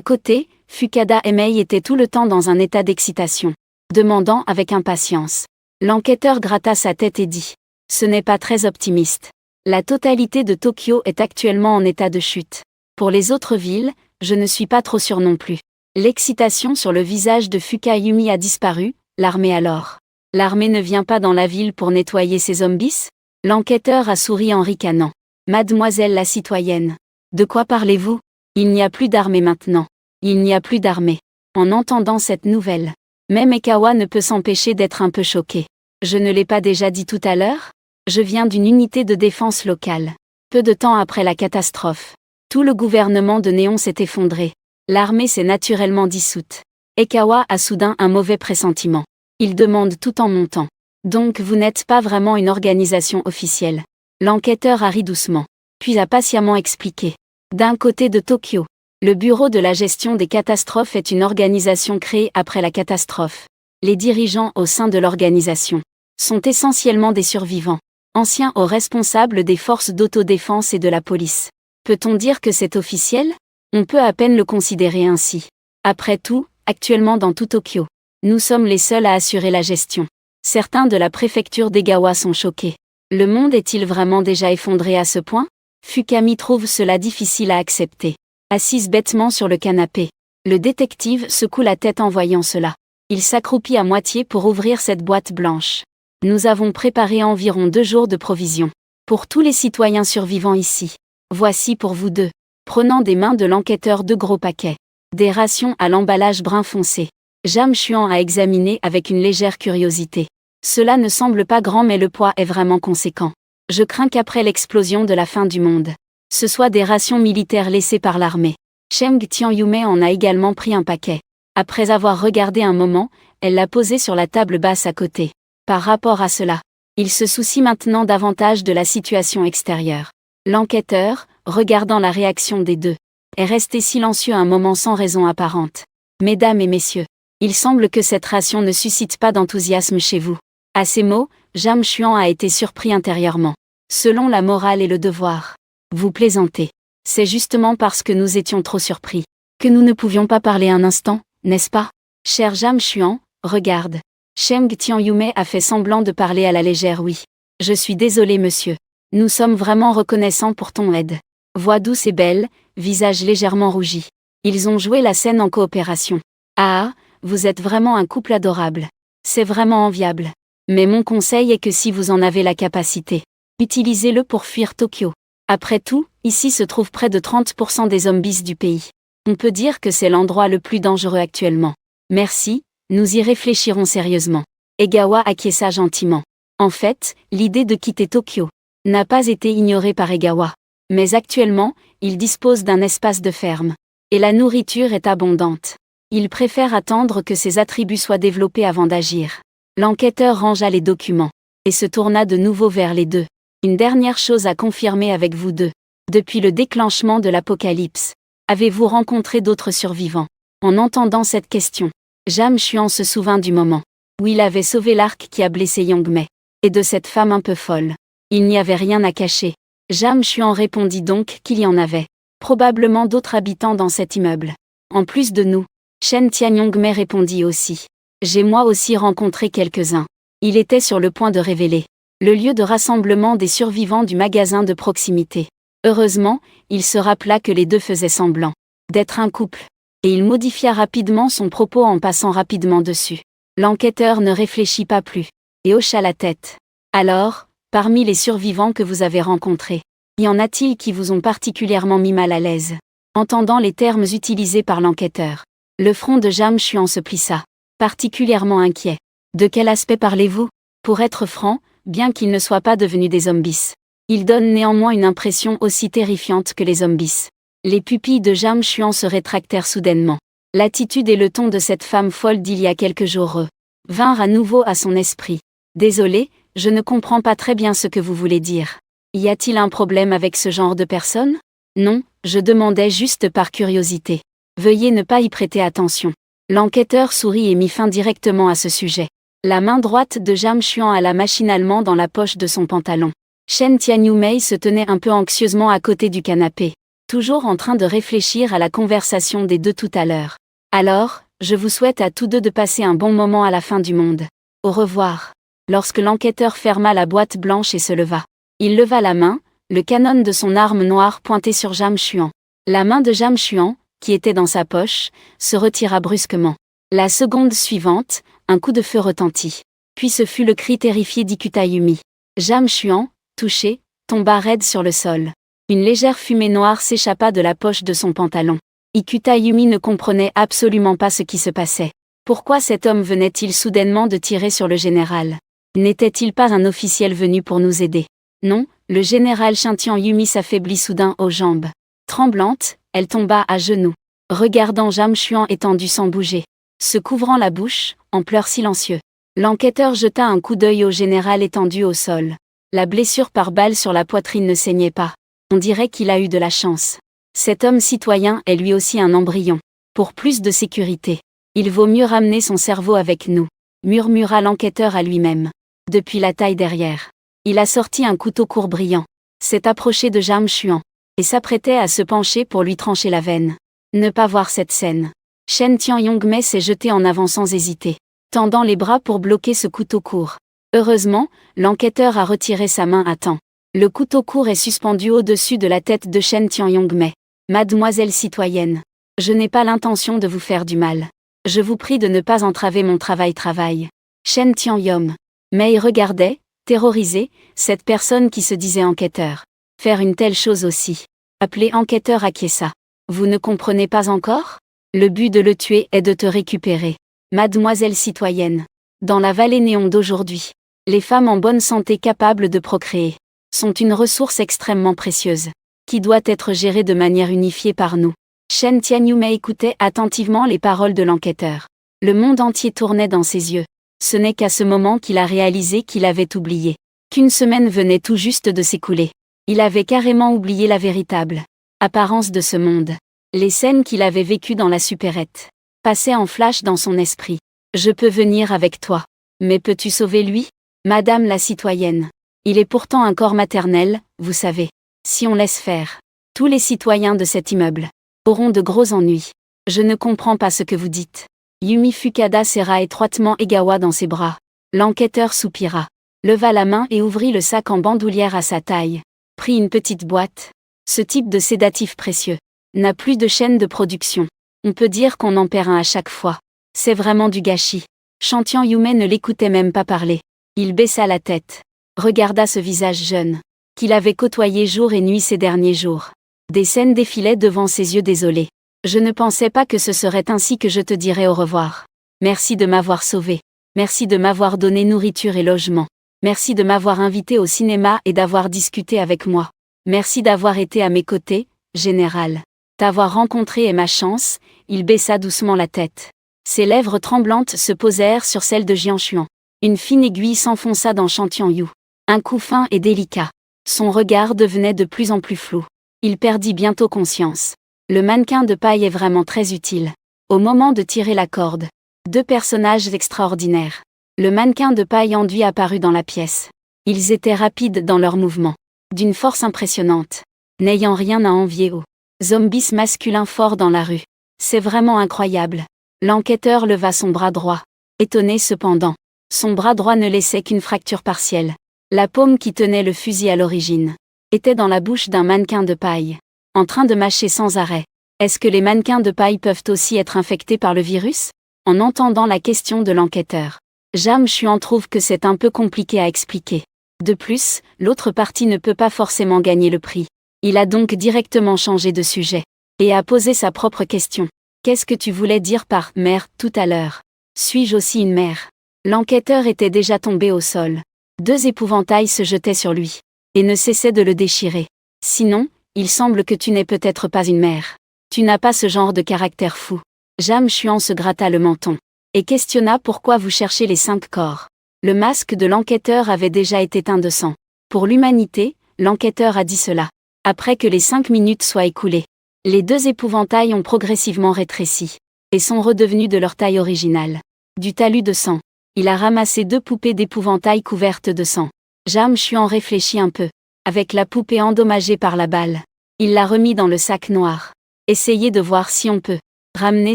côté, Fukada Emei était tout le temps dans un état d'excitation, demandant avec impatience. L'enquêteur gratta sa tête et dit. Ce n'est pas très optimiste. La totalité de Tokyo est actuellement en état de chute. Pour les autres villes, je ne suis pas trop sûr non plus. L'excitation sur le visage de Fukayumi a disparu, l'armée alors. L'armée ne vient pas dans la ville pour nettoyer ces zombies? L'enquêteur a souri en ricanant. Mademoiselle la citoyenne. De quoi parlez-vous? Il n'y a plus d'armée maintenant. Il n'y a plus d'armée. En entendant cette nouvelle, même Ekawa ne peut s'empêcher d'être un peu choqué. Je ne l'ai pas déjà dit tout à l'heure? Je viens d'une unité de défense locale. Peu de temps après la catastrophe, tout le gouvernement de Néon s'est effondré. L'armée s'est naturellement dissoute. Ekawa a soudain un mauvais pressentiment. Il demande tout en montant. Donc vous n'êtes pas vraiment une organisation officielle. L'enquêteur a ri doucement, puis a patiemment expliqué. D'un côté de Tokyo, le bureau de la gestion des catastrophes est une organisation créée après la catastrophe. Les dirigeants au sein de l'organisation sont essentiellement des survivants, anciens hauts responsables des forces d'autodéfense et de la police. Peut-on dire que c'est officiel? On peut à peine le considérer ainsi. Après tout, actuellement dans tout Tokyo, nous sommes les seuls à assurer la gestion. Certains de la préfecture d'Egawa sont choqués. Le monde est-il vraiment déjà effondré à ce point? Fukami trouve cela difficile à accepter. Assise bêtement sur le canapé, le détective secoue la tête en voyant cela. Il s'accroupit à moitié pour ouvrir cette boîte blanche. Nous avons préparé environ 2 jours de provisions. Pour tous les citoyens survivants ici. Voici pour vous deux. Prenant des mains de l'enquêteur 2 gros paquets. Des rations à l'emballage brun foncé. Jam Chuan a examiné avec une légère curiosité. Cela ne semble pas grand mais le poids est vraiment conséquent. Je crains qu'après l'explosion de la fin du monde, ce soit des rations militaires laissées par l'armée. Cheng Tianyume en a également pris un paquet. Après avoir regardé un moment, elle l'a posé sur la table basse à côté. Par rapport à cela, il se soucie maintenant davantage de la situation extérieure. L'enquêteur, regardant la réaction des deux, est resté silencieux un moment sans raison apparente. Mesdames et messieurs, il semble que cette ration ne suscite pas d'enthousiasme chez vous. À ces mots, Jam Chuan a été surpris intérieurement. Selon la morale et le devoir. Vous plaisantez. C'est justement parce que nous étions trop surpris que nous ne pouvions pas parler un instant, n'est-ce pas? Cher Jam Chuan, regarde. Cheng Tianyume a fait semblant de parler à la légère. Oui. Je suis désolé monsieur. Nous sommes vraiment reconnaissants pour ton aide. Voix douce et belle, visage légèrement rougi. Ils ont joué la scène en coopération. Ah, vous êtes vraiment un couple adorable. C'est vraiment enviable. Mais mon conseil est que si vous en avez la capacité, utilisez-le pour fuir Tokyo. Après tout, ici se trouve près de 30% des zombies du pays. On peut dire que c'est l'endroit le plus dangereux actuellement. Merci, nous y réfléchirons sérieusement. Egawa acquiesça gentiment. En fait, l'idée de quitter Tokyo n'a pas été ignorée par Egawa. Mais actuellement, il dispose d'un espace de ferme. Et la nourriture est abondante. Il préfère attendre que ses attributs soient développés avant d'agir. L'enquêteur rangea les documents et se tourna de nouveau vers les deux. Une dernière chose à confirmer avec vous deux. Depuis le déclenchement de l'apocalypse, avez-vous rencontré d'autres survivants? En entendant cette question, Jam Chuan se souvint du moment où il avait sauvé l'arc qui a blessé Yongmei, et de cette femme un peu folle. Il n'y avait rien à cacher. Jam Chuan répondit donc qu'il y en avait. Probablement d'autres habitants dans cet immeuble. En plus de nous. Shen Tianyongmei répondit aussi. J'ai moi aussi rencontré quelques-uns. Il était sur le point de révéler le lieu de rassemblement des survivants du magasin de proximité. Heureusement, il se rappela que les deux faisaient semblant d'être un couple. Et il modifia rapidement son propos en passant rapidement dessus. L'enquêteur ne réfléchit pas plus. Et hocha la tête. Alors, parmi les survivants que vous avez rencontrés, y en a-t-il qui vous ont particulièrement mis mal à l'aise? Entendant les termes utilisés par l'enquêteur, le front de Jam Chuan se plissa. Particulièrement inquiet. De quel aspect parlez-vous? Pour être franc, bien qu'ils ne soient pas devenus des zombies, ils donnent néanmoins une impression aussi terrifiante que les zombies. Les pupilles de Jam Chuan se rétractèrent soudainement. L'attitude et le ton de cette femme folle d'il y a quelques jours vinrent à nouveau à son esprit. Désolé, je ne comprends pas très bien ce que vous voulez dire. Y a-t-il un problème avec ce genre de personne? Non, je demandais juste par curiosité. Veuillez ne pas y prêter attention. L'enquêteur sourit et mit fin directement à ce sujet. La main droite de Jam Chuan alla machinalement dans la poche de son pantalon. Shen Tianyumei se tenait un peu anxieusement à côté du canapé, toujours en train de réfléchir à la conversation des deux tout à l'heure. Alors, je vous souhaite à tous deux de passer un bon moment à la fin du monde. Au revoir. Lorsque l'enquêteur ferma la boîte blanche et se leva, il leva la main, le canon de son arme noire pointé sur Jam Chuan. La main de Jam Chuan, qui était dans sa poche, se retira brusquement. La seconde suivante, un coup de feu retentit. Puis ce fut le cri terrifié d'Ikutayumi. Jam Chuan, touché, tomba raide sur le sol. Une légère fumée noire s'échappa de la poche de son pantalon. Ikutayumi ne comprenait absolument pas ce qui se passait. Pourquoi cet homme venait-il soudainement de tirer sur le général? N'était-il pas un officiel venu pour nous aider? Non, le général Shen Tianyumi s'affaiblit soudain aux jambes. Tremblante, elle tomba à genoux, regardant Jam Chuan étendu sans bouger, se couvrant la bouche, en pleurs silencieux. L'enquêteur jeta un coup d'œil au général étendu au sol. La blessure par balle sur la poitrine ne saignait pas. On dirait qu'il a eu de la chance. Cet homme citoyen est lui aussi un embryon. Pour plus de sécurité, il vaut mieux ramener son cerveau avec nous, murmura l'enquêteur à lui-même. Depuis la taille derrière, il a sorti un couteau court brillant, s'est approché de Jam Chuan, et s'apprêtait à se pencher pour lui trancher la veine. Ne pas voir cette scène. Shen Tianyongmei s'est jeté en avant sans hésiter, tendant les bras pour bloquer ce couteau court. Heureusement, l'enquêteur a retiré sa main à temps. Le couteau court est suspendu au-dessus de la tête de Shen Tianyongmei. Mademoiselle citoyenne, je n'ai pas l'intention de vous faire du mal. Je vous prie de ne pas entraver mon travail. Shen Tianyongmei regardait, terrorisé, cette personne qui se disait enquêteur. Faire une telle chose aussi. Appelé enquêteur acquiesça. Vous ne comprenez pas encore? Le but de le tuer est de te récupérer. Mademoiselle citoyenne. Dans la vallée Néon d'aujourd'hui, les femmes en bonne santé capables de procréer sont une ressource extrêmement précieuse, qui doit être gérée de manière unifiée par nous. Shen Tianyumei écoutait attentivement les paroles de l'enquêteur. Le monde entier tournait dans ses yeux. Ce n'est qu'à ce moment qu'il a réalisé qu'il avait oublié qu'une semaine venait tout juste de s'écouler. Il avait carrément oublié la véritable apparence de ce monde. Les scènes qu'il avait vécues dans la supérette passaient en flash dans son esprit. Je peux venir avec toi. Mais peux-tu sauver lui? Madame la citoyenne. Il est pourtant un corps maternel, vous savez. Si on laisse faire, tous les citoyens de cet immeuble auront de gros ennuis. Je ne comprends pas ce que vous dites. Yumi Fukada serra étroitement Egawa dans ses bras. L'enquêteur soupira, leva la main et ouvrit le sac en bandoulière à sa taille. Prit une petite boîte. Ce type de sédatif précieux n'a plus de chaîne de production. On peut dire qu'on en perd un à chaque fois. C'est vraiment du gâchis. Chantian Yume ne l'écoutait même pas parler. Il baissa la tête, regarda ce visage jeune, qu'il avait côtoyé jour et nuit ces derniers jours. Des scènes défilaient devant ses yeux désolés. Je ne pensais pas que ce serait ainsi que je te dirais au revoir. Merci de m'avoir sauvé. Merci de m'avoir donné nourriture et logement. Merci de m'avoir invité au cinéma et d'avoir discuté avec moi. Merci d'avoir été à mes côtés, général. T'avoir rencontré est ma chance. Il baissa doucement la tête. Ses lèvres tremblantes se posèrent sur celles de Jian Xuan. Une fine aiguille s'enfonça dans Chantian Yu. Un coup fin et délicat. Son regard devenait de plus en plus flou. Il perdit bientôt conscience. Le mannequin de paille est vraiment très utile. Au moment de tirer la corde, deux personnages extraordinaires. Le mannequin de paille enduit apparut dans la pièce. Ils étaient rapides dans leurs mouvements, d'une force impressionnante, n'ayant rien à envier aux zombies masculins forts dans la rue. C'est vraiment incroyable. L'enquêteur leva son bras droit. Étonné cependant, son bras droit ne laissait qu'une fracture partielle. La paume qui tenait le fusil à l'origine était dans la bouche d'un mannequin de paille, en train de mâcher sans arrêt. Est-ce que les mannequins de paille peuvent aussi être infectés par le virus? En entendant la question de l'enquêteur, Jian Xuan trouve que c'est un peu compliqué à expliquer. De plus, l'autre partie ne peut pas forcément gagner le prix. Il a donc directement changé de sujet et a posé sa propre question. Qu'est-ce que tu voulais dire par « mère » tout à l'heure? Suis-je aussi une mère? L'enquêteur était déjà tombé au sol. Deux épouvantails se jetaient sur lui et ne cessaient de le déchirer. Sinon, il semble que tu n'es peut-être pas une mère. Tu n'as pas ce genre de caractère fou. Jian Xuan se gratta le menton et questionna pourquoi vous cherchez les 5 corps. Le masque de l'enquêteur avait déjà été teint de sang. Pour l'humanité, l'enquêteur a dit cela. Après que les 5 minutes soient écoulées, les deux épouvantails ont progressivement rétréci et sont redevenus de leur taille originale. Du talus de sang. Il a ramassé 2 poupées d'épouvantail couvertes de sang. Jian Xuan réfléchit un peu. Avec la poupée endommagée par la balle, il l'a remis dans le sac noir. Essayez de voir si on peut ramener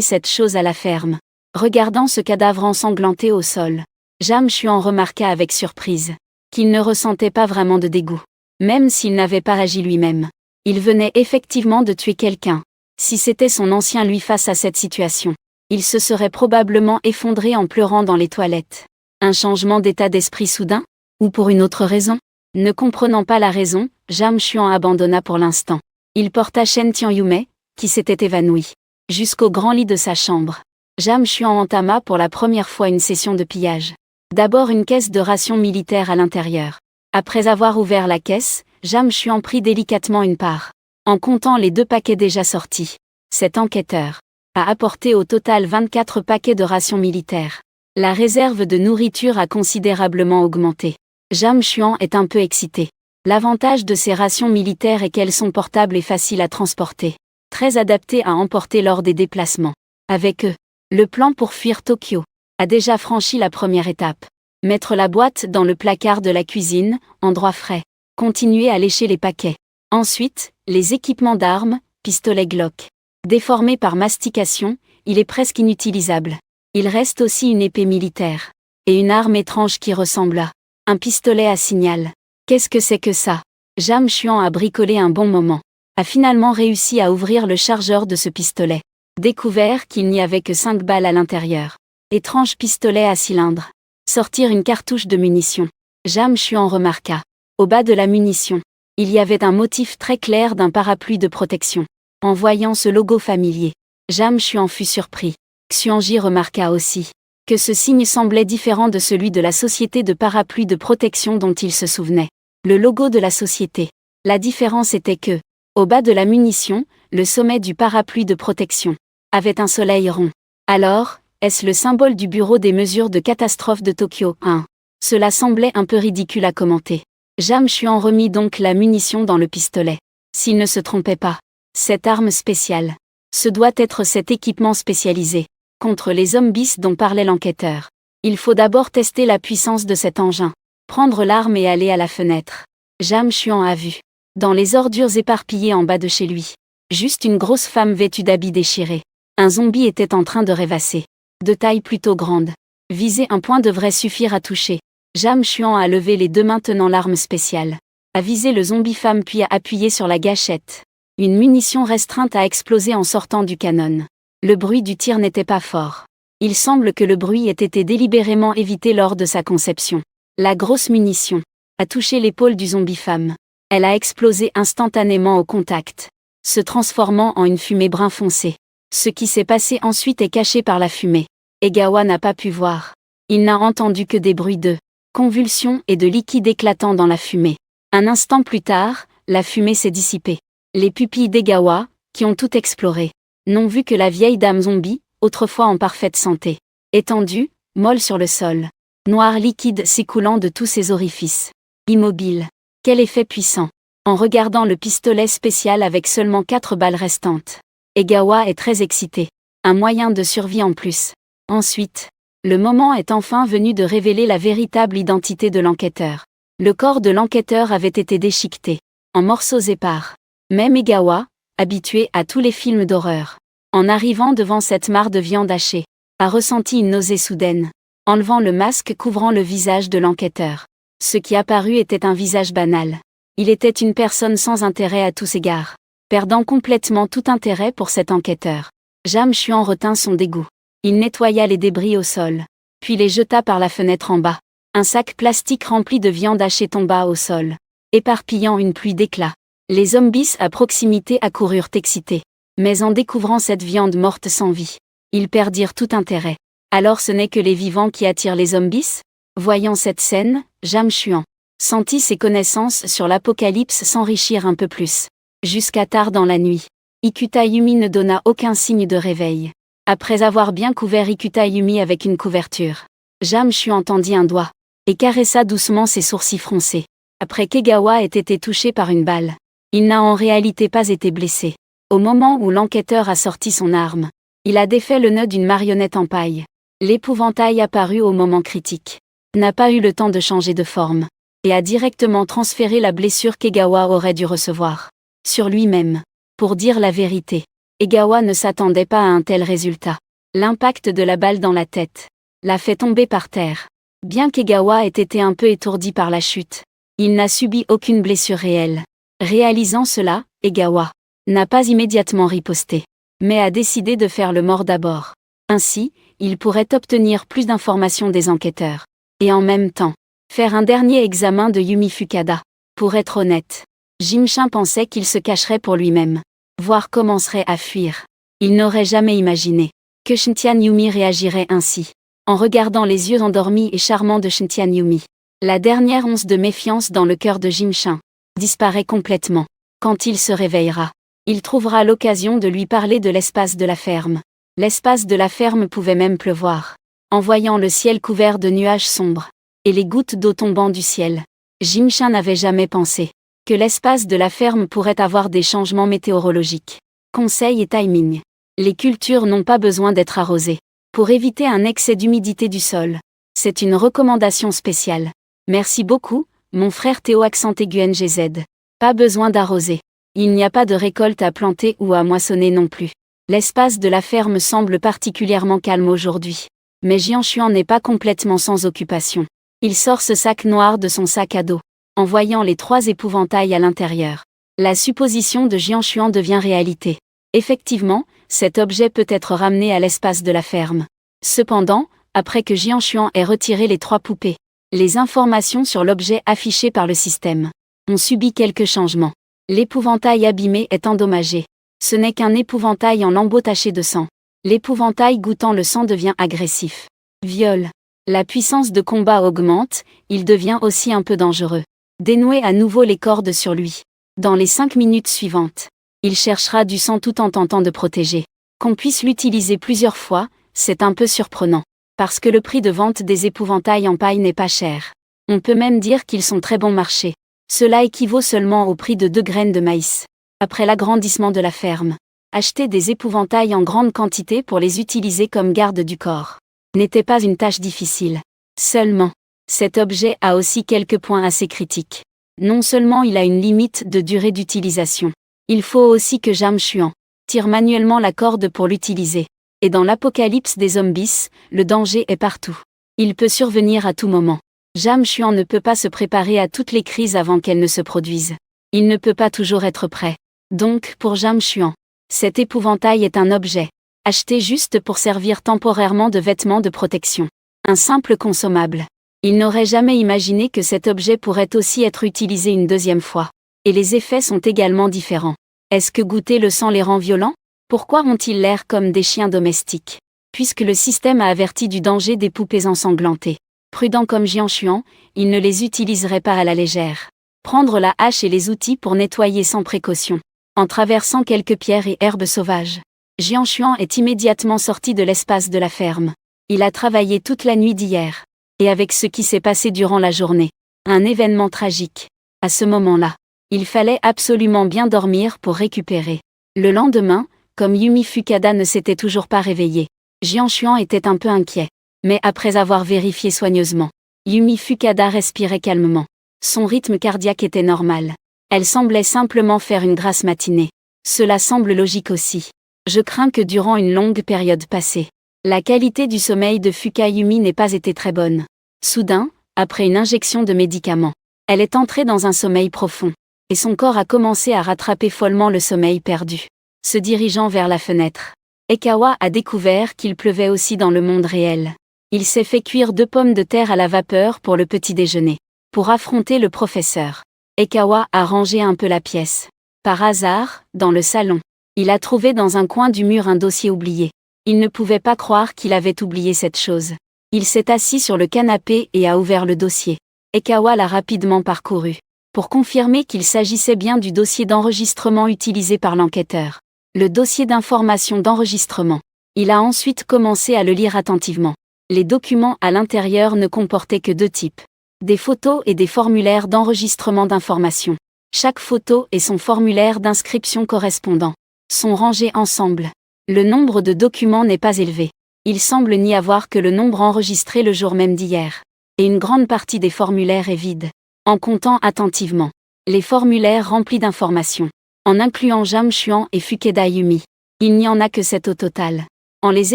cette chose à la ferme. Regardant ce cadavre ensanglanté au sol, Jian Xuan remarqua avec surprise qu'il ne ressentait pas vraiment de dégoût. Même s'il n'avait pas agi lui-même, il venait effectivement de tuer quelqu'un. Si c'était son ancien lui face à cette situation, il se serait probablement effondré en pleurant dans les toilettes. Un changement d'état d'esprit soudain? Ou pour une autre raison? Ne comprenant pas la raison, Jian Xuan abandonna pour l'instant. Il porta Shen Tianyume, qui s'était évanoui, jusqu'au grand lit de sa chambre. Jian Xuan entama pour la première fois une session de pillage. D'abord une caisse de rations militaires à l'intérieur. Après avoir ouvert la caisse, Jian Xuan prit délicatement une part. En comptant les 2 paquets déjà sortis, cet enquêteur a apporté au total 24 paquets de rations militaires. La réserve de nourriture a considérablement augmenté. Jian Xuan est un peu excité. L'avantage de ces rations militaires est qu'elles sont portables et faciles à transporter. Très adaptées à emporter lors des déplacements. Avec eux, le plan pour fuir Tokyo a déjà franchi la première étape. Mettre la boîte dans le placard de la cuisine, endroit frais. Continuer à lécher les paquets. Ensuite, les équipements d'armes, pistolet Glock. Déformé par mastication, il est presque inutilisable. Il reste aussi une épée militaire. Et une arme étrange qui ressemble à un pistolet à signal. Qu'est-ce que c'est que ça? Jian Xuan a bricolé un bon moment. A finalement réussi à ouvrir le chargeur de ce pistolet. Découvert qu'il n'y avait que 5 balles à l'intérieur. Étrange pistolet à cylindre. Sortir une cartouche de munitions. Jian Xuan remarqua. Au bas de la munition, il y avait un motif très clair d'un parapluie de protection. En voyant ce logo familier, Jian Xuan fut surpris. Xuanji remarqua aussi que ce signe semblait différent de celui de la société de parapluie de protection dont il se souvenait. Le logo de la société. La différence était que, au bas de la munition, le sommet du parapluie de protection avait un soleil rond. Alors, est-ce le symbole du bureau des mesures de catastrophe de Tokyo 1? Cela semblait un peu ridicule à commenter. Jian Xuan remit donc la munition dans le pistolet. S'il ne se trompait pas, cette arme spéciale Ce doit être cet équipement spécialisé. Contre les zombies dont parlait l'enquêteur. Il faut d'abord tester la puissance de cet engin. Prendre l'arme et aller à la fenêtre. Jam Chuan a vu. Dans les ordures éparpillées en bas de chez lui. Juste une grosse femme vêtue d'habits déchirés. Un zombie était en train de rêvasser. De taille plutôt grande. Viser un point devrait suffire à toucher. Jam Chuan a levé les deux mains tenant l'arme spéciale. A visé le zombie femme puis a appuyé sur la gâchette. Une munition restreinte a explosé en sortant du canon. Le bruit du tir n'était pas fort. Il semble que le bruit ait été délibérément évité lors de sa conception. La grosse munition a touché l'épaule du zombie femme. Elle a explosé instantanément au contact, se transformant en une fumée brun foncé. Ce qui s'est passé ensuite est caché par la fumée. Egawa n'a pas pu voir. Il n'a entendu que des bruits de convulsions et de liquide éclatant dans la fumée. Un instant plus tard, la fumée s'est dissipée. Les pupilles d'Egawa, qui ont tout exploré, n'ont vu que la vieille dame zombie, autrefois en parfaite santé, étendue, molle sur le sol. Noir liquide s'écoulant de tous ses orifices. Immobile. Quel effet puissant. En regardant le pistolet spécial avec seulement 4 balles restantes. Egawa est très excité. Un moyen de survie en plus. Ensuite, le moment est enfin venu de révéler la véritable identité de l'enquêteur. Le corps de l'enquêteur avait été déchiqueté, en morceaux épars. Même Egawa, habitué à tous les films d'horreur, en arrivant devant cette mare de viande hachée, a ressenti une nausée soudaine. Enlevant le masque couvrant le visage de l'enquêteur. Ce qui apparut était un visage banal. Il était une personne sans intérêt à tous égards, perdant complètement tout intérêt pour cet enquêteur. Jam Chuan retint son dégoût. Il nettoya les débris au sol, puis les jeta par la fenêtre en bas. Un sac plastique rempli de viande hachée tomba au sol, éparpillant une pluie d'éclats. Les zombies à proximité accoururent excités. Mais en découvrant cette viande morte sans vie, ils perdirent tout intérêt. Alors ce n'est que les vivants qui attirent les zombies? Voyant cette scène, Jam Chuan sentit ses connaissances sur l'apocalypse s'enrichir un peu plus. Jusqu'à tard dans la nuit, Ikuta Yumi ne donna aucun signe de réveil. Après avoir bien couvert Ikuta Yumi avec une couverture, Jam Chuan tendit un doigt et caressa doucement ses sourcils froncés. Après qu'Egawa ait été touché par une balle, il n'a en réalité pas été blessé. Au moment où l'enquêteur a sorti son arme, il a défait le nœud d'une marionnette en paille. L'épouvantail apparu au moment critique. N'a pas eu le temps de changer de forme. Et a directement transféré la blessure qu'Egawa aurait dû recevoir sur lui-même. Pour dire la vérité, Egawa ne s'attendait pas à un tel résultat. L'impact de la balle dans la tête l'a fait tomber par terre. Bien qu'Egawa ait été un peu étourdi par la chute, il n'a subi aucune blessure réelle. Réalisant cela, Egawa n'a pas immédiatement riposté, mais a décidé de faire le mort d'abord. Ainsi, il pourrait obtenir plus d'informations des enquêteurs. Et en même temps, faire un dernier examen de Yumi Fukada. Pour être honnête, Jim-chan pensait qu'il se cacherait pour lui-même. Voire commencerait à fuir. Il n'aurait jamais imaginé que Shintian Yumi réagirait ainsi. En regardant les yeux endormis et charmants de Shintian Yumi, la dernière once de méfiance dans le cœur de Jim-chan disparaît complètement. Quand il se réveillera, il trouvera l'occasion de lui parler de l'espace de la ferme. L'espace de la ferme pouvait même pleuvoir. En voyant le ciel couvert de nuages sombres, et les gouttes d'eau tombant du ciel, Jim-chan n'avait jamais pensé que l'espace de la ferme pourrait avoir des changements météorologiques. Conseil et timing. Les cultures n'ont pas besoin d'être arrosées. Pour éviter un excès d'humidité du sol. C'est une recommandation spéciale. Merci beaucoup, mon frère Théo accent aigu NGZ. Pas besoin d'arroser. Il n'y a pas de récolte à planter ou à moissonner non plus. L'espace de la ferme semble particulièrement calme aujourd'hui. Mais Jianshuan n'est pas complètement sans occupation. Il sort ce sac noir de son sac à dos, en voyant les 3 épouvantails à l'intérieur. La supposition de Jianshuan devient réalité. Effectivement, cet objet peut être ramené à l'espace de la ferme. Cependant, après que Jianshuan ait retiré les 3 poupées, les informations sur l'objet affiché par le système ont subi quelques changements. L'épouvantail abîmé est endommagé. Ce n'est qu'un épouvantail en lambeaux tachés de sang. L'épouvantail goûtant le sang devient agressif. Viol. La puissance de combat augmente, il devient aussi un peu dangereux. Dénouez à nouveau les cordes sur lui. Dans les 5 minutes suivantes, il cherchera du sang tout en tentant de protéger. Qu'on puisse l'utiliser plusieurs fois, c'est un peu surprenant. Parce que le prix de vente des épouvantails en paille n'est pas cher. On peut même dire qu'ils sont très bon marché. Cela équivaut seulement au prix de 2 graines de maïs. Après l'agrandissement de la ferme, Acheter des épouvantails en grande quantité pour les utiliser comme garde du corps n'était pas une tâche difficile. Seulement, cet objet a aussi quelques points assez critiques. Non seulement il a une limite de durée d'utilisation, il faut aussi que Jam Chuan tire manuellement la corde pour l'utiliser. Et dans l'apocalypse des zombies, le danger est partout. Il peut survenir à tout moment. Jam Chuan ne peut pas se préparer à toutes les crises avant qu'elles ne se produisent. Il ne peut pas toujours être prêt. Donc, pour Jam Chuan, cet épouvantail est un objet, acheté juste pour servir temporairement de vêtement de protection. Un simple consommable. Il n'aurait jamais imaginé que cet objet pourrait aussi être utilisé une deuxième fois. Et les effets sont également différents. Est-ce que goûter le sang les rend violents? Pourquoi ont-ils l'air comme des chiens domestiques? Puisque le système a averti du danger des poupées ensanglantées. Prudent comme Jian Chuan, il ne les utiliserait pas à la légère. Prendre la hache et les outils pour nettoyer sans précaution. En traversant quelques pierres et herbes sauvages. Jian Chuan est immédiatement sorti de l'espace de la ferme. Il a travaillé toute la nuit d'hier. Et avec ce qui s'est passé durant la journée. Un événement tragique. À ce moment-là, il fallait absolument bien dormir pour récupérer. Le lendemain, comme Yumi Fukuda ne s'était toujours pas réveillée, Jian Chuan était un peu inquiet. Mais après avoir vérifié soigneusement, Yumi Fukuda respirait calmement. Son rythme cardiaque était normal. Elle semblait simplement faire une grasse matinée. Cela semble logique aussi. Je crains que durant une longue période passée, la qualité du sommeil de Fukayumi n'ait pas été très bonne. Soudain, après une injection de médicaments, elle est entrée dans un sommeil profond. Et son corps a commencé à rattraper follement le sommeil perdu. Se dirigeant vers la fenêtre, Ekawa a découvert qu'il pleuvait aussi dans le monde réel. Il s'est fait cuire 2 pommes de terre à la vapeur pour le petit déjeuner. Pour affronter le professeur, Ekawa a rangé un peu la pièce. Par hasard, dans le salon, il a trouvé dans un coin du mur un dossier oublié. Il ne pouvait pas croire qu'il avait oublié cette chose. Il s'est assis sur le canapé et a ouvert le dossier. Ekawa l'a rapidement parcouru, pour confirmer qu'il s'agissait bien du dossier d'enregistrement utilisé par l'enquêteur. Le dossier d'information d'enregistrement. Il a ensuite commencé à le lire attentivement. Les documents à l'intérieur ne comportaient que 2 types. Des photos et des formulaires d'enregistrement d'information. Chaque photo et son formulaire d'inscription correspondant sont rangés ensemble. Le nombre de documents n'est pas élevé. Il semble n'y avoir que le nombre enregistré le jour même d'hier. Et une grande partie des formulaires est vide. En comptant attentivement les formulaires remplis d'informations, en incluant Jam Chuan et Fukuda Yumi, il n'y en a que 7 au total. En les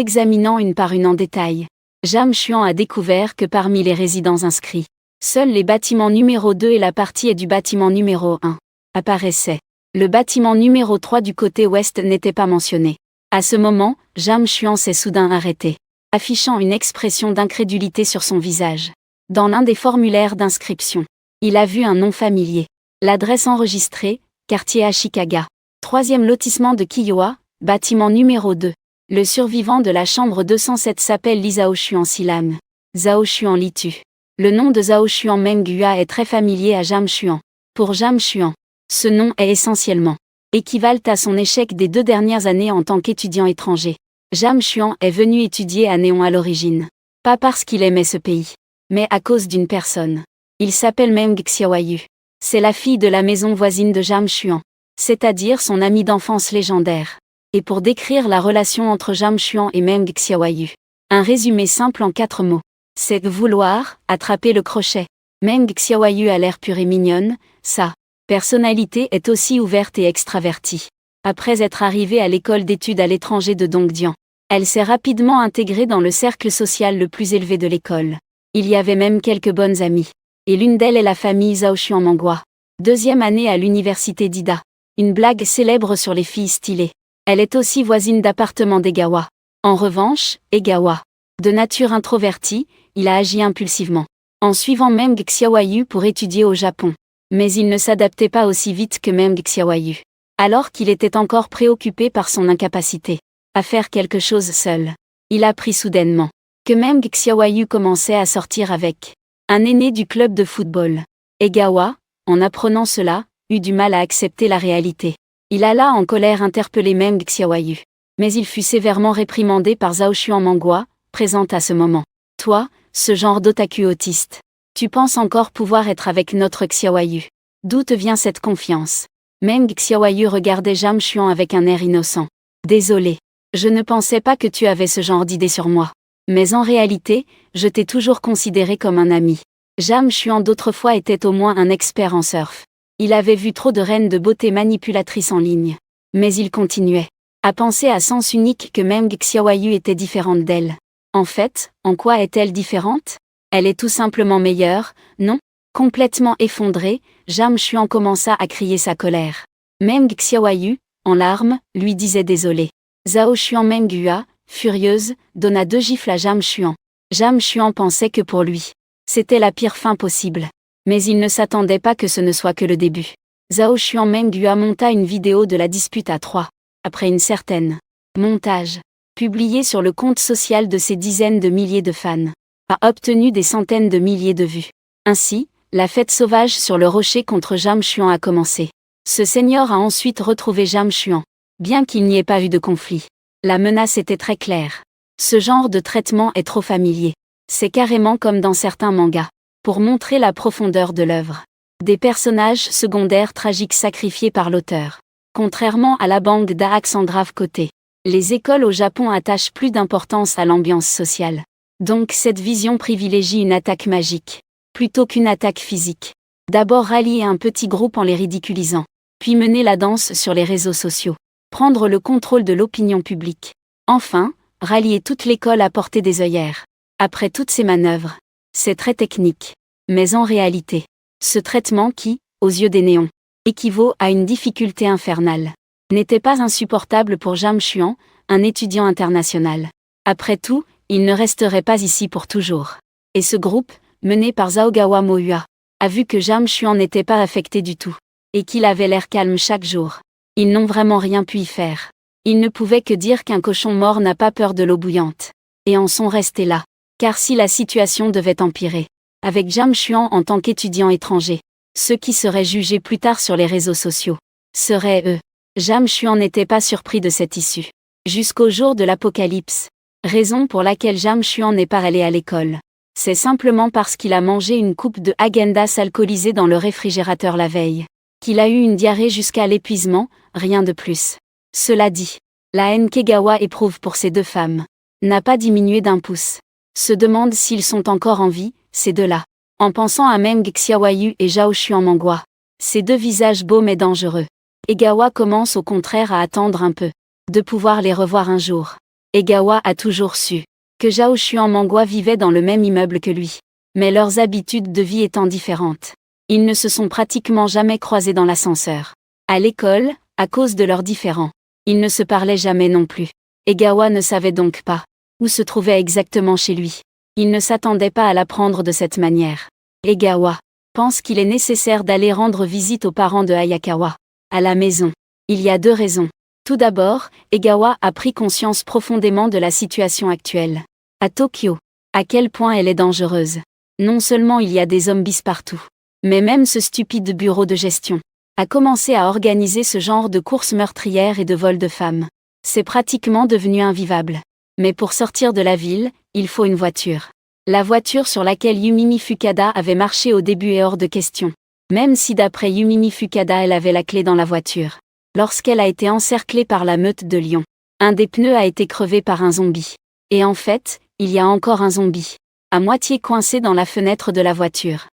examinant une par une en détail, Jam Chuan a découvert que parmi les résidents inscrits, seuls les bâtiments numéro 2 et la partie est du bâtiment numéro 1 apparaissaient. Le bâtiment numéro 3 du côté ouest n'était pas mentionné. À ce moment, Jam Chuan s'est soudain arrêté, affichant une expression d'incrédulité sur son visage. Dans l'un des formulaires d'inscription, il a vu un nom familier. L'adresse enregistrée, quartier Ashikaga. 3e lotissement de Kiyoa, bâtiment numéro 2. Le survivant de la chambre 207 s'appelle Li Zhao Xuan Silam. Zhao Xuan Litu. Le nom de Zhao Xuan Menggua est très familier à Jam Chuan. Pour Jam Chuan, ce nom est essentiellement équivalent à son échec des 2 dernières années en tant qu'étudiant étranger. Jam Chuan est venu étudier à Néon à l'origine. Pas parce qu'il aimait ce pays, mais à cause d'une personne. Il s'appelle Meng Xiaoyu. C'est la fille de la maison voisine de Jam Chuan, c'est-à-dire son amie d'enfance légendaire. Et pour décrire la relation entre Jam Chuan et Meng Xiaoyu, un résumé simple en 4 mots. C'est vouloir attraper le crochet. Meng Xiaoyu a l'air pure et mignonne, sa personnalité est aussi ouverte et extravertie. Après être arrivée à l'école d'études à l'étranger de Dongdian, elle s'est rapidement intégrée dans le cercle social le plus élevé de l'école. Il y avait même quelques bonnes amies. Et l'une d'elles est la famille Zhao Xuan Menggua. 2e année à l'université d'Ida. Une blague célèbre sur les filles stylées. Elle est aussi voisine d'appartement d'Egawa. En revanche, Egawa, de nature introvertie, il a agi impulsivement, en suivant Meng Xiaoyu pour étudier au Japon. Mais il ne s'adaptait pas aussi vite que Meng Xiaoyu. Alors qu'il était encore préoccupé par son incapacité à faire quelque chose seul, il apprit soudainement que Meng Xiaoyu commençait à sortir avec un aîné du club de football. Egawa, en apprenant cela, eut du mal à accepter la réalité. Il alla en colère interpeller Meng Xiaoyu. Mais il fut sévèrement réprimandé par Zhao Xuan Menggua, présente à ce moment. Toi, ce genre d'otaku autiste. Tu penses encore pouvoir être avec notre Xiaoyu. D'où te vient cette confiance? Meng Xiaoyu regardait Jam Chuan avec un air innocent. Désolé. Je ne pensais pas que tu avais ce genre d'idée sur moi. Mais en réalité, je t'ai toujours considéré comme un ami. Jam Chuan d'autrefois était au moins un expert en surf. Il avait vu trop de reines de beauté manipulatrices en ligne. Mais il continuait à penser à sens unique que Meng Xiaoyu était différente d'elle. En fait, en quoi est-elle différente? Elle est tout simplement meilleure, non? Complètement effondré, Jam Chuan commença à crier sa colère. Meng Xiaoyu, en larmes, lui disait désolé. Zhao Xuan Menghua, furieuse, donna 2 gifles à Jam Chuan. Jam Chuan pensait que pour lui, c'était la pire fin possible. Mais il ne s'attendait pas que ce ne soit que le début. Zhao Xuan Menghua monta une vidéo de la dispute à 3. Après une certaine montage, publié sur le compte social de ses dizaines de milliers de fans, a obtenu des centaines de milliers de vues. Ainsi, la fête sauvage sur le rocher contre Jam Chuan a commencé. Ce seigneur a ensuite retrouvé Jam Chuan. Bien qu'il n'y ait pas eu de conflit, la menace était très claire. Ce genre de traitement est trop familier. C'est carrément comme dans certains mangas. Pour montrer la profondeur de l'œuvre. Des personnages secondaires tragiques sacrifiés par l'auteur. Contrairement à la bande d'Ax en grave côté. Les écoles au Japon attachent plus d'importance à l'ambiance sociale. Donc cette vision privilégie une attaque magique, plutôt qu'une attaque physique. D'abord rallier un petit groupe en les ridiculisant, puis mener la danse sur les réseaux sociaux. Prendre le contrôle de l'opinion publique. Enfin, rallier toute l'école à portée des œillères. Après toutes ces manœuvres, c'est très technique. Mais en réalité, ce traitement qui, aux yeux des néons, équivaut à une difficulté infernale, n'était pas insupportable pour Jam Chuan, un étudiant international. Après tout, il ne resterait pas ici pour toujours. Et ce groupe, mené par Zhaogawa Mohua, a vu que Jam Chuan n'était pas affecté du tout, et qu'il avait l'air calme chaque jour. Ils n'ont vraiment rien pu y faire. Ils ne pouvaient que dire qu'un cochon mort n'a pas peur de l'eau bouillante. Et en sont restés là. Car si la situation devait empirer, avec Jam Chuan en tant qu'étudiant étranger, ceux qui seraient jugés plus tard sur les réseaux sociaux seraient eux. Jam Chuan n'était pas surpris de cette issue. Jusqu'au jour de l'apocalypse. Raison pour laquelle Jam Chuan n'est pas allé à l'école. C'est simplement parce qu'il a mangé une coupe de Häagen-Dazs alcoolisée dans le réfrigérateur la veille. Qu'il a eu une diarrhée jusqu'à l'épuisement, rien de plus. Cela dit, la haine qu'Egawa éprouve pour ces 2 femmes n'a pas diminué d'1 pouce. Se demande s'ils sont encore en vie, ces 2-là. En pensant à Meng Xiaoyu et Zhao Xuan Menghua, ces 2 visages beaux mais dangereux. Egawa commence au contraire à attendre un peu, de pouvoir les revoir un jour. Egawa a toujours su que Zhao Xuan Menghua vivait dans le même immeuble que lui. Mais leurs habitudes de vie étant différentes, ils ne se sont pratiquement jamais croisés dans l'ascenseur. À l'école, à cause de leurs différends, ils ne se parlaient jamais non plus. Egawa ne savait donc pas où se trouvait exactement chez lui. Il ne s'attendait pas à l'apprendre de cette manière. Egawa pense qu'il est nécessaire d'aller rendre visite aux parents de Hayakawa. À la maison. Il y a 2 raisons. Tout d'abord, Egawa a pris conscience profondément de la situation actuelle. À Tokyo. À quel point elle est dangereuse. Non seulement il y a des zombies partout, mais même ce stupide bureau de gestion a commencé à organiser ce genre de courses meurtrières et de vols de femmes. C'est pratiquement devenu invivable. Mais pour sortir de la ville, il faut une voiture. La voiture sur laquelle Yumimi Fukada avait marché au début est hors de question. Même si d'après Yumimi Fukada elle avait la clé dans la voiture. Lorsqu'elle a été encerclée par la meute de lions, un des pneus a été crevé par un zombie. Et en fait, il y a encore un zombie, à moitié coincé dans la fenêtre de la voiture.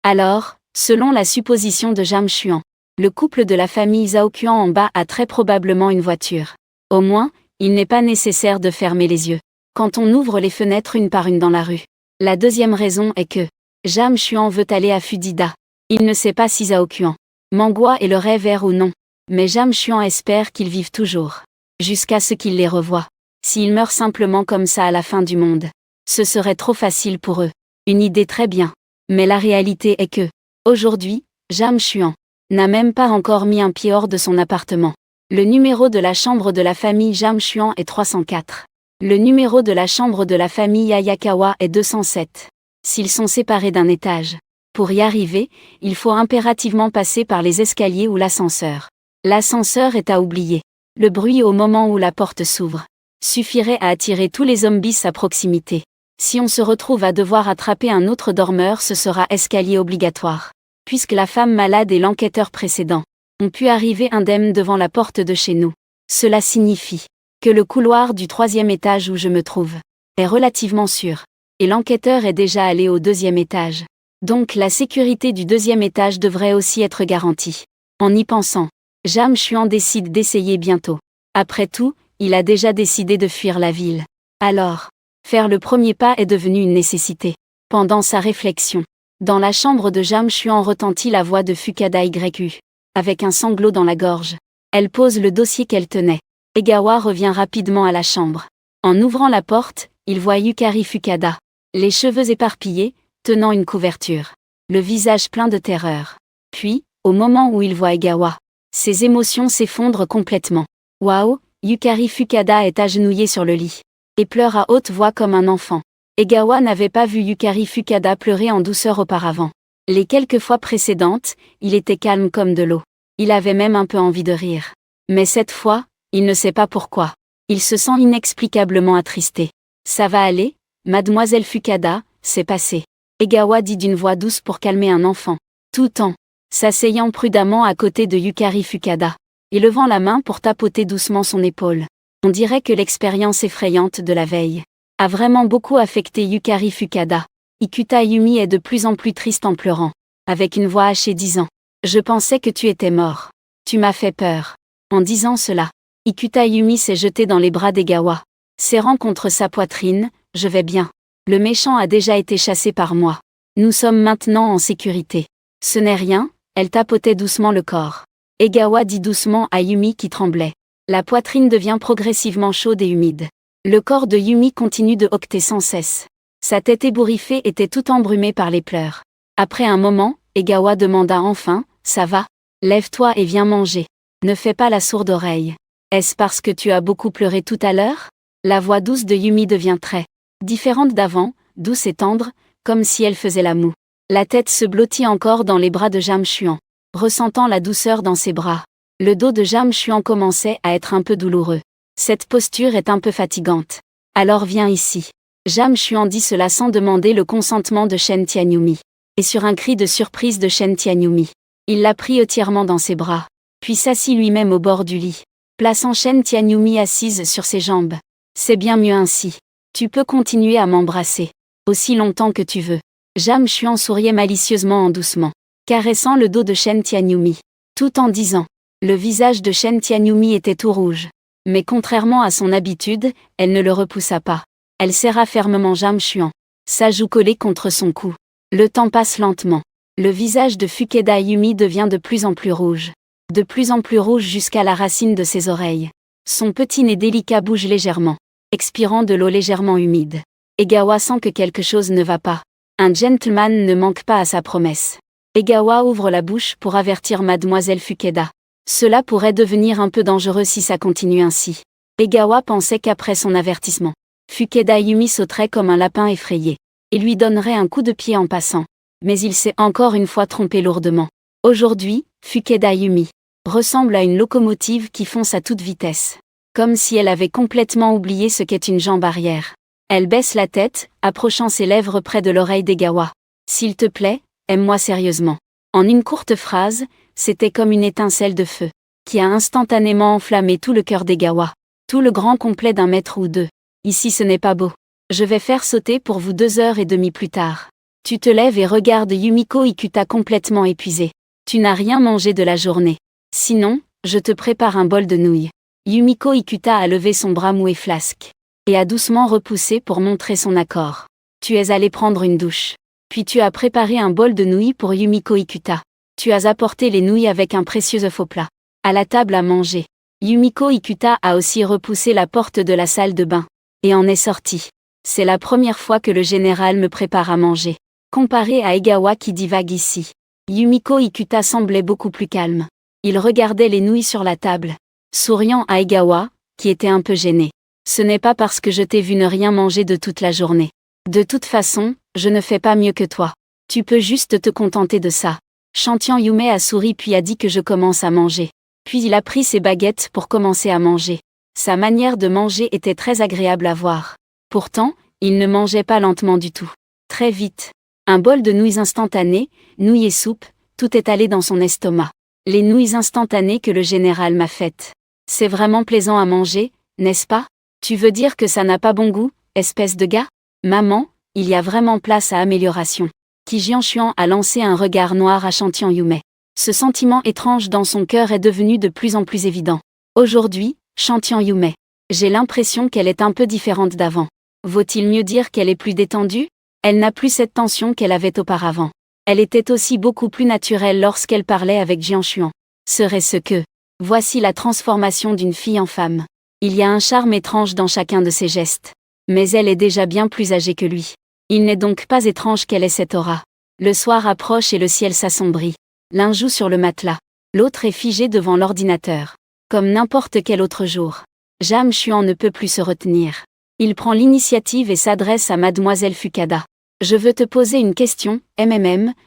Alors, selon la supposition de Jam Chuan, le couple de la famille Zhaokuan en bas a très probablement une voiture. Au moins, il n'est pas nécessaire de fermer les yeux quand on ouvre les fenêtres une par une dans la rue. La deuxième raison est que Jam Chuan veut aller à Fudida. Il ne sait pas si Zhaokuan Menghua est le rêve ou non, mais Jam Chuan espère qu'ils vivent toujours, jusqu'à ce qu'il les revoie. S'ils meurent simplement comme ça à la fin du monde, ce serait trop facile pour eux. Une idée très bien. Mais la réalité est que, aujourd'hui, Jam Chuan n'a même pas encore mis un pied hors de son appartement. Le numéro de la chambre de la famille Jam Chuan est 304. Le numéro de la chambre de la famille Hayakawa est 207. S'ils sont séparés d'un étage, pour y arriver, il faut impérativement passer par les escaliers ou l'ascenseur. L'ascenseur est à oublier. Le bruit au moment où la porte s'ouvre suffirait à attirer tous les zombies à proximité. Si on se retrouve à devoir attraper un autre dormeur, ce sera escalier obligatoire. Puisque la femme malade et l'enquêteur précédent ont pu arriver indemnes devant la porte de chez nous. Cela signifie que le couloir du 3e étage où je me trouve est relativement sûr, et l'enquêteur est déjà allé au 2e étage. Donc la sécurité du 2e étage devrait aussi être garantie. En y pensant, Jam Chuan décide d'essayer bientôt. Après tout, il a déjà décidé de fuir la ville. Alors, faire le premier pas est devenu une nécessité. Pendant sa réflexion, dans la chambre de Jam Chuan retentit la voix de Fukada YU. Avec un sanglot dans la gorge, elle pose le dossier qu'elle tenait. Egawa revient rapidement à la chambre. En ouvrant la porte, il voit Yukari Fukada, les cheveux éparpillés, tenant une couverture, le visage plein de terreur. Puis, au moment où il voit Egawa, ses émotions s'effondrent complètement. Waouh, Yukari Fukada est agenouillée sur le lit et pleure à haute voix comme un enfant. Egawa n'avait pas vu Yukari Fukada pleurer en douceur auparavant. Les quelques fois précédentes, il était calme comme de l'eau. Il avait même un peu envie de rire. Mais cette fois, il ne sait pas pourquoi. Il se sent inexplicablement attristé. Ça va aller, mademoiselle Fukada, c'est passé. Egawa dit d'une voix douce pour calmer un enfant, tout en s'asseyant prudemment à côté de Yukari Fukada, et levant la main pour tapoter doucement son épaule. On dirait que l'expérience effrayante de la veille a vraiment beaucoup affecté Yukari Fukada. Ikuta Yumi est de plus en plus triste en pleurant, avec une voix hachée disant « Je pensais que tu étais mort. Tu m'as fait peur. » En disant cela, Ikuta Yumi s'est jeté dans les bras d'Egawa, serrant contre sa poitrine « Je vais bien. Le méchant a déjà été chassé par moi. Nous sommes maintenant en sécurité. » Ce n'est rien, elle tapotait doucement le corps. Egawa dit doucement à Yumi qui tremblait. La poitrine devient progressivement chaude et humide. Le corps de Yumi continue de hoqueter sans cesse. Sa tête ébouriffée était tout embrumée par les pleurs. Après un moment, Egawa demanda enfin « Ça va ? Lève-toi et viens manger. Ne fais pas la sourde oreille. Est-ce parce que tu as beaucoup pleuré tout à l'heure ?» La voix douce de Yumi devient très différente d'avant, douce et tendre, comme si elle faisait la moue. La tête se blottit encore dans les bras de Jam Chuan, ressentant la douceur dans ses bras. Le dos de Jam Chuan commençait à être un peu douloureux. Cette posture est un peu fatigante. Alors viens ici. Jam Chuan dit cela sans demander le consentement de Shen Tianyumi. Et sur un cri de surprise de Shen Tianyumi, il la prit entièrement dans ses bras, puis s'assit lui-même au bord du lit, plaçant Shen Tianyumi assise sur ses jambes. C'est bien mieux ainsi. Tu peux continuer à m'embrasser aussi longtemps que tu veux. Jam Chuan souriait malicieusement en doucement, caressant le dos de Shen Tianyumi, tout en disant. Le visage de Shen Tianyumi était tout rouge. Mais contrairement à son habitude, elle ne le repoussa pas. Elle serra fermement Jam Chuan, sa joue collée contre son cou. Le temps passe lentement. Le visage de Fukada Yumi devient de plus en plus rouge. De plus en plus rouge jusqu'à la racine de ses oreilles. Son petit nez délicat bouge légèrement, expirant de l'eau légèrement humide. Egawa sent que quelque chose ne va pas. Un gentleman ne manque pas à sa promesse. Egawa ouvre la bouche pour avertir mademoiselle Fukada. Cela pourrait devenir un peu dangereux si ça continue ainsi. Egawa pensait qu'après son avertissement, Fukada Yumi sauterait comme un lapin effrayé, et lui donnerait un coup de pied en passant. Mais il s'est encore une fois trompé lourdement. Aujourd'hui, Fukada Yumi ressemble à une locomotive qui fonce à toute vitesse. Comme si elle avait complètement oublié ce qu'est une jambe arrière. Elle baisse la tête, approchant ses lèvres près de l'oreille d'Egawa. « S'il te plaît, aime-moi sérieusement. » En une courte phrase, c'était comme une étincelle de feu, qui a instantanément enflammé tout le cœur d'Egawa. Tout le grand complet d'1 mètre ou 2. Ici ce n'est pas beau. Je vais faire sauter pour vous 2h30 plus tard. Tu te lèves et regardes Yumiko Ikuta complètement épuisée. Tu n'as rien mangé de la journée. Sinon, je te prépare un bol de nouilles. Yumiko Ikuta a levé son bras mou et flasque, et a doucement repoussé pour montrer son accord. Tu es allé prendre une douche. Puis tu as préparé un bol de nouilles pour Yumiko Ikuta. Tu as apporté les nouilles avec un précieux faux plat. À la table à manger. Yumiko Ikuta a aussi repoussé la porte de la salle de bain, et en est sortie. C'est la première fois que le général me prépare à manger. Comparé à Egawa qui divague ici, Yumiko Ikuta semblait beaucoup plus calme. Il regardait les nouilles sur la table, souriant à Egawa, qui était un peu gêné. Ce n'est pas parce que je t'ai vu ne rien manger de toute la journée. De toute façon, je ne fais pas mieux que toi. Tu peux juste te contenter de ça. Chantian Yume a souri puis a dit que je commence à manger. Puis il a pris ses baguettes pour commencer à manger. Sa manière de manger était très agréable à voir. Pourtant, il ne mangeait pas lentement du tout. Très vite. Un bol de nouilles instantanées, nouilles et soupe, tout est allé dans son estomac. Les nouilles instantanées que le général m'a faites. C'est vraiment plaisant à manger, n'est-ce pas? Tu veux dire que ça n'a pas bon goût, espèce de gars? Maman, il y a vraiment place à amélioration. Qi Jianshuan a lancé un regard noir à Shantian Yume. Ce sentiment étrange dans son cœur est devenu de plus en plus évident. Aujourd'hui, Shantian Yume. J'ai l'impression qu'elle est un peu différente d'avant. Vaut-il mieux dire qu'elle est plus détendue? Elle n'a plus cette tension qu'elle avait auparavant. Elle était aussi beaucoup plus naturelle lorsqu'elle parlait avec Jianshuan. Serait-ce que... Voici la transformation d'une fille en femme. Il y a un charme étrange dans chacun de ses gestes. Mais elle est déjà bien plus âgée que lui. Il n'est donc pas étrange qu'elle ait cette aura. Le soir approche et le ciel s'assombrit. L'un joue sur le matelas. L'autre est figé devant l'ordinateur. Comme n'importe quel autre jour. Jianshuan ne peut plus se retenir. Il prend l'initiative et s'adresse à Mademoiselle Fukada. Je veux te poser une question,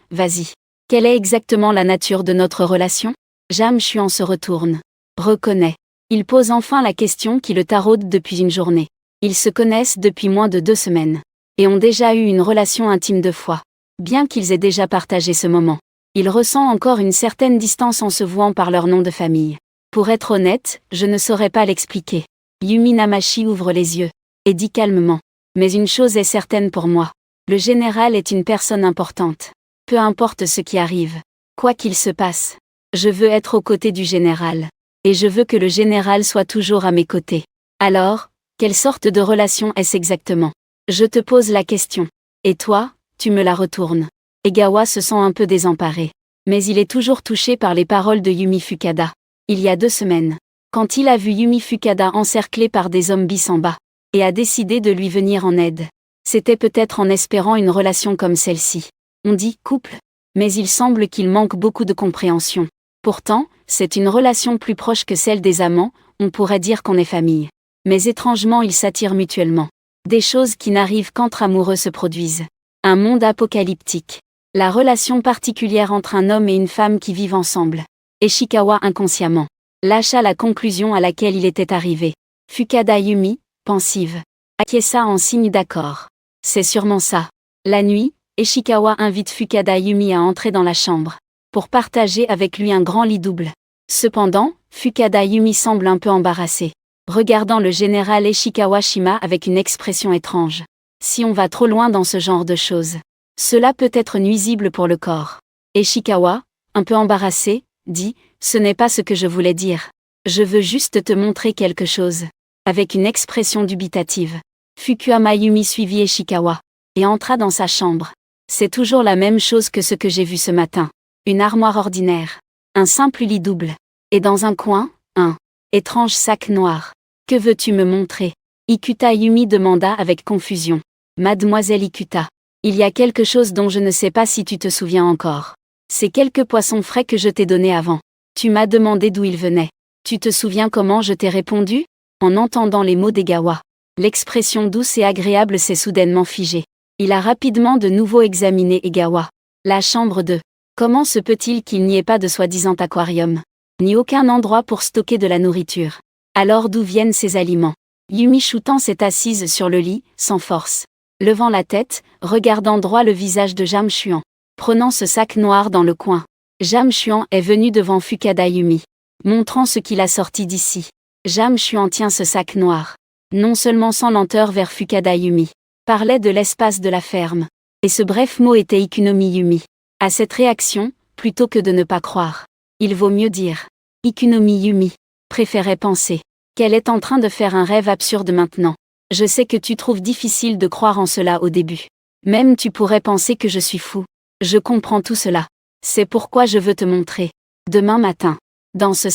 vas-y. Quelle est exactement la nature de notre relation? Jianshuan se retourne. Reconnaît. Il pose enfin la question qui le taraude depuis une journée. Ils se connaissent depuis moins de 2 semaines. Et ont déjà eu une relation intime 2 fois. Bien qu'ils aient déjà partagé ce moment. Il ressent encore une certaine distance en se vouant par leur nom de famille. Pour être honnête, je ne saurais pas l'expliquer. Yumi Namashi ouvre les yeux. Et dit calmement. Mais une chose est certaine pour moi. Le général est une personne importante. Peu importe ce qui arrive. Quoi qu'il se passe. Je veux être aux côtés du général. Et je veux que le général soit toujours à mes côtés. Alors, quelle sorte de relation est-ce exactement? Je te pose la question. Et toi, tu me la retournes. Egawa se sent un peu désemparé. Mais il est toujours touché par les paroles de Yumi Fukada. Il y a 2 semaines. Quand il a vu Yumi Fukada encerclée par des zombies sans bas. Et a décidé de lui venir en aide. C'était peut-être en espérant une relation comme celle-ci. On dit couple. Mais il semble qu'il manque beaucoup de compréhension. Pourtant, c'est une relation plus proche que celle des amants, on pourrait dire qu'on est famille. Mais étrangement ils s'attirent mutuellement. Des choses qui n'arrivent qu'entre amoureux se produisent. Un monde apocalyptique. La relation particulière entre un homme et une femme qui vivent ensemble. Ishikawa inconsciemment lâcha la conclusion à laquelle il était arrivé. Fukada Yumi, pensive, acquiesça en signe d'accord. C'est sûrement ça. La nuit, Ishikawa invite Fukada Yumi à entrer dans la chambre. Pour partager avec lui un grand lit double. Cependant, Fukada Yumi semble un peu embarrassée. Regardant le général Ishikawa Shima avec une expression étrange. Si on va trop loin dans ce genre de choses. Cela peut être nuisible pour le corps. Ishikawa, un peu embarrassé, dit, ce n'est pas ce que je voulais dire. Je veux juste te montrer quelque chose. Avec une expression dubitative. Fukuyama Yumi suivit Ishikawa. Et entra dans sa chambre. C'est toujours la même chose que ce que j'ai vu ce matin. Une armoire ordinaire. Un simple lit double. Et dans un coin, un étrange sac noir. Que veux-tu me montrer? Ikuta Yumi demanda avec confusion. Mademoiselle Ikuta. Il y a quelque chose dont je ne sais pas si tu te souviens encore. C'est quelques poissons frais que je t'ai donnés avant. Tu m'as demandé d'où ils venaient. Tu te souviens comment je t'ai répondu? En entendant les mots d'Egawa. L'expression douce et agréable s'est soudainement figée. Il a rapidement de nouveau examiné Egawa. La chambre de... Comment se peut-il qu'il n'y ait pas de soi-disant aquarium? Ni aucun endroit pour stocker de la nourriture. Alors d'où viennent ces aliments? Yumi Shutan s'est assise sur le lit, sans force. Levant la tête, regardant droit le visage de Jianshuan. Prenant ce sac noir dans le coin. Jianshuan est venu devant Fukada Yumi. Montrant ce qu'il a sorti d'ici. Jianshuan tient ce sac noir. Non seulement sans lenteur vers Fukada Yumi. Parlait de l'espace de la ferme. Et ce bref mot était Ikunomi Yumi. À cette réaction, plutôt que de ne pas croire. Il vaut mieux dire. Ikunomi Yumi. Préférait penser. Qu'elle est en train de faire un rêve absurde maintenant. Je sais que tu trouves difficile de croire en cela au début. Même tu pourrais penser que je suis fou. Je comprends tout cela. C'est pourquoi je veux te montrer. Demain matin. Dans ce